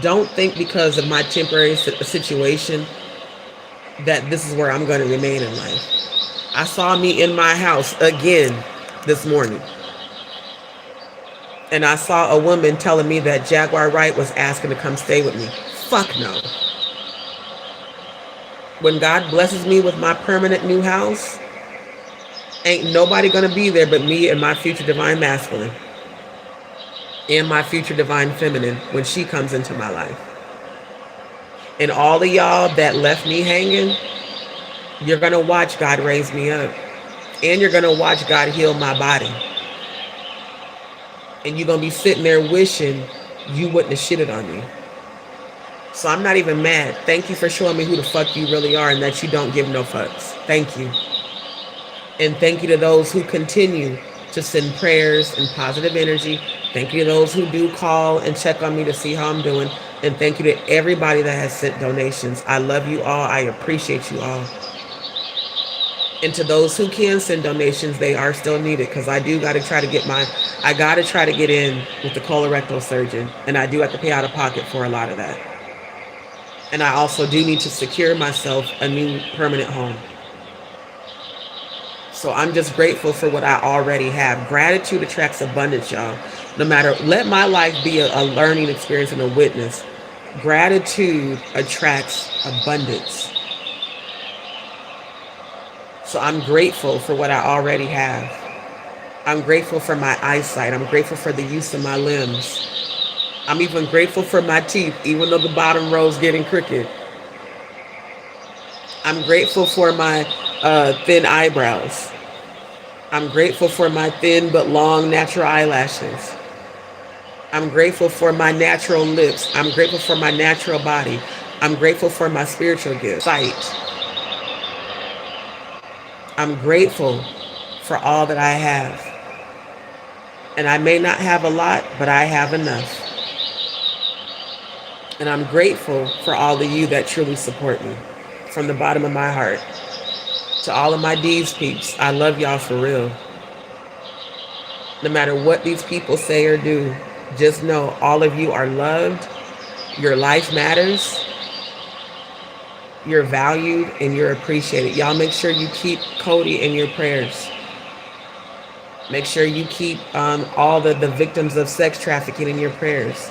Don't think because of my temporary situation that this is where I'm going to remain in life. I saw me in my house again this morning. And I saw a woman telling me that Jaguar Wright was asking to come stay with me. Fuck no. When God blesses me with my permanent new house, ain't nobody gonna be there but me and my future divine masculine and my future divine feminine when she comes into my life. And all of y'all that left me hanging, you're gonna watch God raise me up. And you're gonna watch God heal my body. And you're gonna be sitting there wishing you wouldn't have shitted on me. So I'm not even mad. Thank you for showing me who the fuck you really are and that you don't give no fucks. Thank you. And thank you to those who continue to send prayers and positive energy. Thank you to those who do call and check on me to see how I'm doing. And thank you to everybody that has sent donations. I love you all. I appreciate you all. And to those who can send donations, they are still needed because I do got to try to get in with the colorectal surgeon. And I do have to pay out of pocket for a lot of that. And I also do need to secure myself a new permanent home. So I'm just grateful for what I already have. Gratitude attracts abundance, y'all. No matter, let my life be a learning experience and a witness. Gratitude attracts abundance. So I'm grateful for what I already have. I'm grateful for my eyesight. I'm grateful for the use of my limbs. I'm even grateful for my teeth, even though the bottom row's getting crooked. I'm grateful for my thin eyebrows. I'm grateful for my thin but long natural eyelashes. I'm grateful for my natural lips. I'm grateful for my natural body. I'm grateful for my spiritual gift, sight. I'm grateful for all that I have. And I may not have a lot, but I have enough. And I'm grateful for all of you that truly support me from the bottom of my heart. To all of my D's peeps, I love y'all for real. No matter what these people say or do, just know all of you are loved. Your life matters. You're valued and you're appreciated. Y'all make sure you keep Cody in your prayers. Make sure you keep all the victims of sex trafficking in your prayers.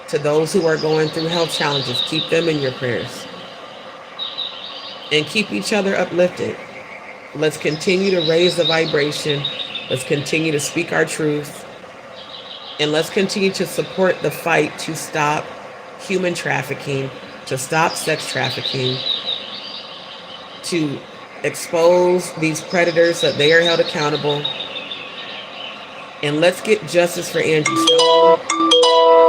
To those who are going through health challenges, keep them in your prayers. And keep each other uplifted. Let's continue to raise the vibration. Let's continue to speak our truth. And let's continue to support the fight to stop human trafficking, to stop sex trafficking, to expose these predators so that they are held accountable, And let's get justice for Angie Stone.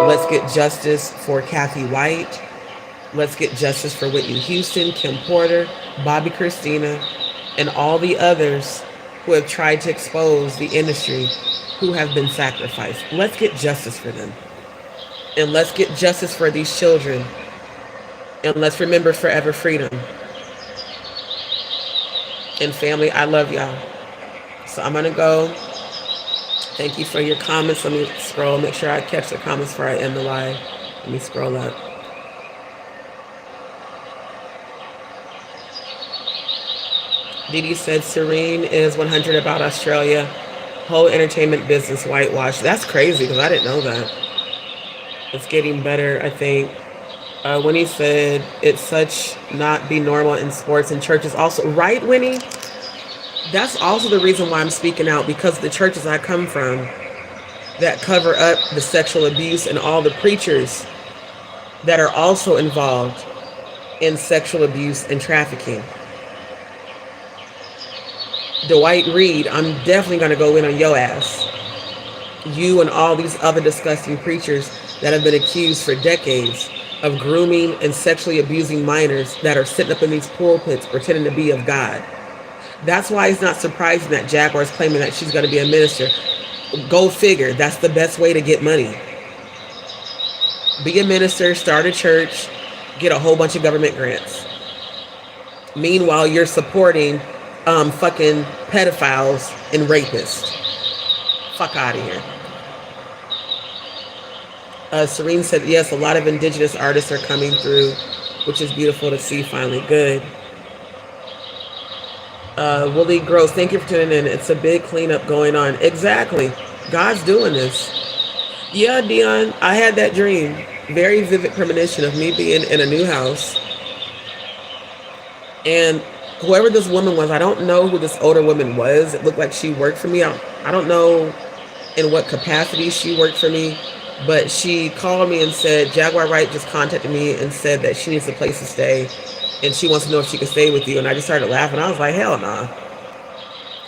Let's get justice for Kathy White. Let's get justice for Whitney Houston, Kim Porter, Bobby Christina, and all the others who have tried to expose the industry who have been sacrificed. Let's get justice for them. And let's get justice for these children. And let's remember forever freedom. And family, I love y'all. So I'm going to go. Thank you for your comments. Let me scroll, make sure I catch the comments before I end the live. Let me scroll up. Dee said Serene is 100 about Australia. Whole entertainment business whitewash. That's crazy because I didn't know that. It's getting better, I think. Winnie said it's such not be normal in sports and churches also. Right, Winnie? That's also the reason why I'm speaking out, because the churches I come from that cover up the sexual abuse and all the preachers that are also involved in sexual abuse and trafficking. Dwight Reed, I'm definitely going to go in on your ass. You and all these other disgusting preachers that have been accused for decades of grooming and sexually abusing minors that are sitting up in these pulpits pretending to be of God. That's why it's not surprising that Jaguar is claiming that she's going to be a minister. Go figure. That's the best way to get money. Be a minister, start a church, get a whole bunch of government grants. Meanwhile, you're supporting fucking pedophiles and rapists. Fuck out of here. Serene said, yes, a lot of indigenous artists are coming through, which is beautiful to see finally. Good. Willie Gross, thank you for tuning in. It's a big cleanup going on. Exactly. God's doing this. Yeah, Dion, I had that dream. Very vivid premonition of me being in a new house. And whoever this woman was, I don't know who this older woman was. It looked like she worked for me. I don't know in what capacity she worked for me, but she called me and said, Jaguar Wright just contacted me and said that she needs a place to stay and she wants to know if she can stay with you. And I just started laughing. I was like, hell nah.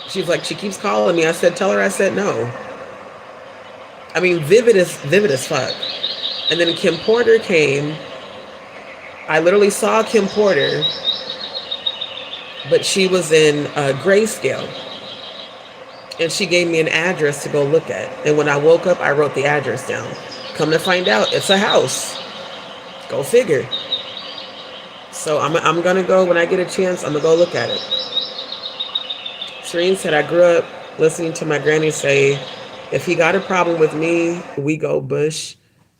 She's like, she keeps calling me. I said, tell her I said no. I mean, vivid as fuck. And then Kim Porter came. I literally saw Kim Porter, but she was in grayscale. And she gave me an address to go look at. And when I woke up, I wrote the address down. Come to find out, it's a house. Go figure. So I'm going to go, when I get a chance, I'm going to go look at it. Serene said, I grew up listening to my granny say, if he got a problem with me, we go bush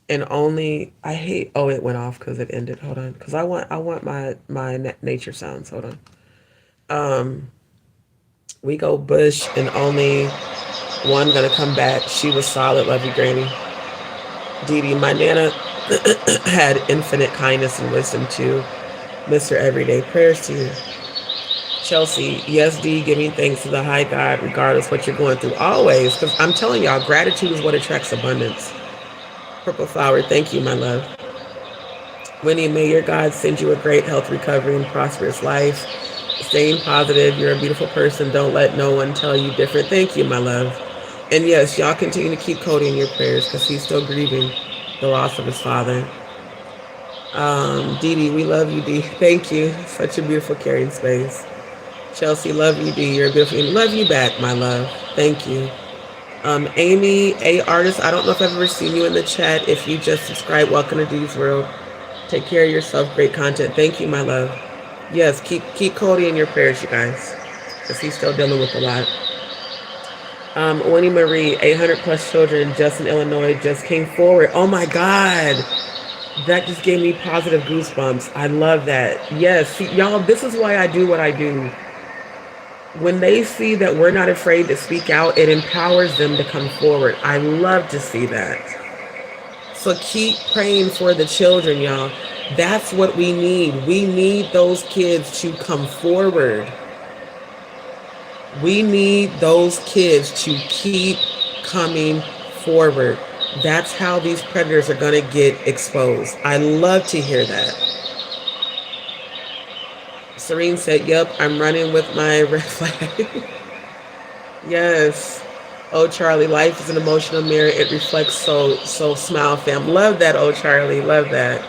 and only, I hate, oh, it went off because it ended. Hold on. Because I want my nature sounds. Hold on. We go bush and only one gonna come back. She was solid. Love you, Granny. Dee, my Nana had infinite kindness and wisdom too. Miss her every day. Prayers to you. Chelsea, yes, Dee, giving thanks to the high God, regardless what you're going through. Always, because I'm telling y'all, gratitude is what attracts abundance. Purple Flower, thank you, my love. Winnie, may your God send you a great health recovery and prosperous life. Staying positive. You're a beautiful person. Don't let no one tell you different. Thank you, my love. And yes, y'all continue to keep Cody in your prayers because he's still grieving the loss of his father. Dee, we love you, Dee. Thank you. Such a beautiful caring space. Chelsea, love you, Dee. You're a beautiful. Love you back, my love. Thank you. Amy, a artist. I don't know if I've ever seen you in the chat. If you just subscribe, welcome to Dee's World. Take care of yourself. Great content. Thank you, my love. Yes, keep Cody in your prayers, you guys, because he's still dealing with a lot. Winnie Marie, 800 plus children just in Illinois just came forward. Oh my God, that just gave me positive goosebumps. I love that. Yes, see, y'all, this is why I do what I do. When they see that we're not afraid to speak out, it empowers them to come forward. I love to see that. So keep praying for the children, y'all. That's what we need. We need those kids to come forward. We need those kids to keep coming forward. That's how these predators are going to get exposed. I love to hear that. Serene said, yep, I'm running with my red flag. Yes. Oh, Charlie, life is an emotional mirror. It reflects so smile, fam. Love that, oh, Charlie. Love that.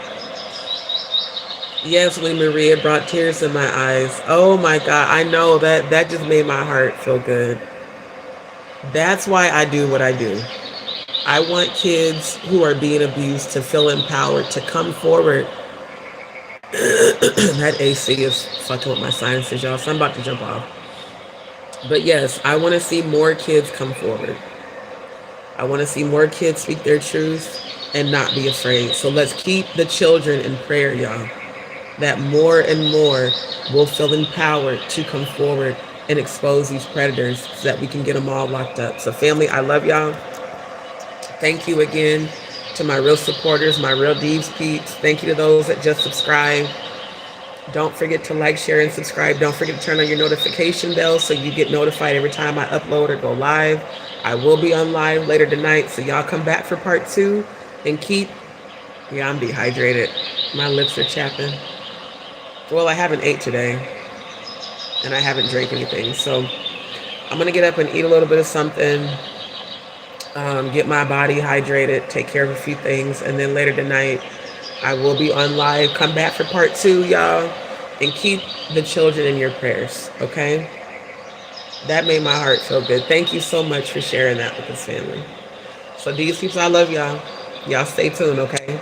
Yes, when Maria brought tears in my eyes. Oh my God. I know that just made my heart feel good. That's why I do what I do. I want kids who are being abused to feel empowered to come forward. That AC is fucking with my sinuses, y'all. So I'm about to jump off. But yes, I want to see more kids come forward. I want to see more kids speak their truth and not be afraid. So let's keep the children in prayer, y'all. That more and more will feel empowered to come forward and expose these predators so that we can get them all locked up. So family, I love y'all. Thank you again to my real supporters, my real Deeves peeps. Thank you to those that just subscribed. Don't forget to like, share, and subscribe. Don't forget to turn on your notification bell so you get notified every time I upload or go live. I will be on live later tonight, so y'all come back for part 2 and keep. Yeah, I'm dehydrated. My lips are chapping. Well, I haven't ate today, and I haven't drank anything, so I'm gonna get up and eat a little bit of something, get my body hydrated, take care of a few things, and then later tonight I will be on live. Come back for part 2, y'all, and keep the children in your prayers, okay? That made my heart feel good. Thank you so much for sharing that with this family. So these people, I love y'all. Y'all stay tuned, okay?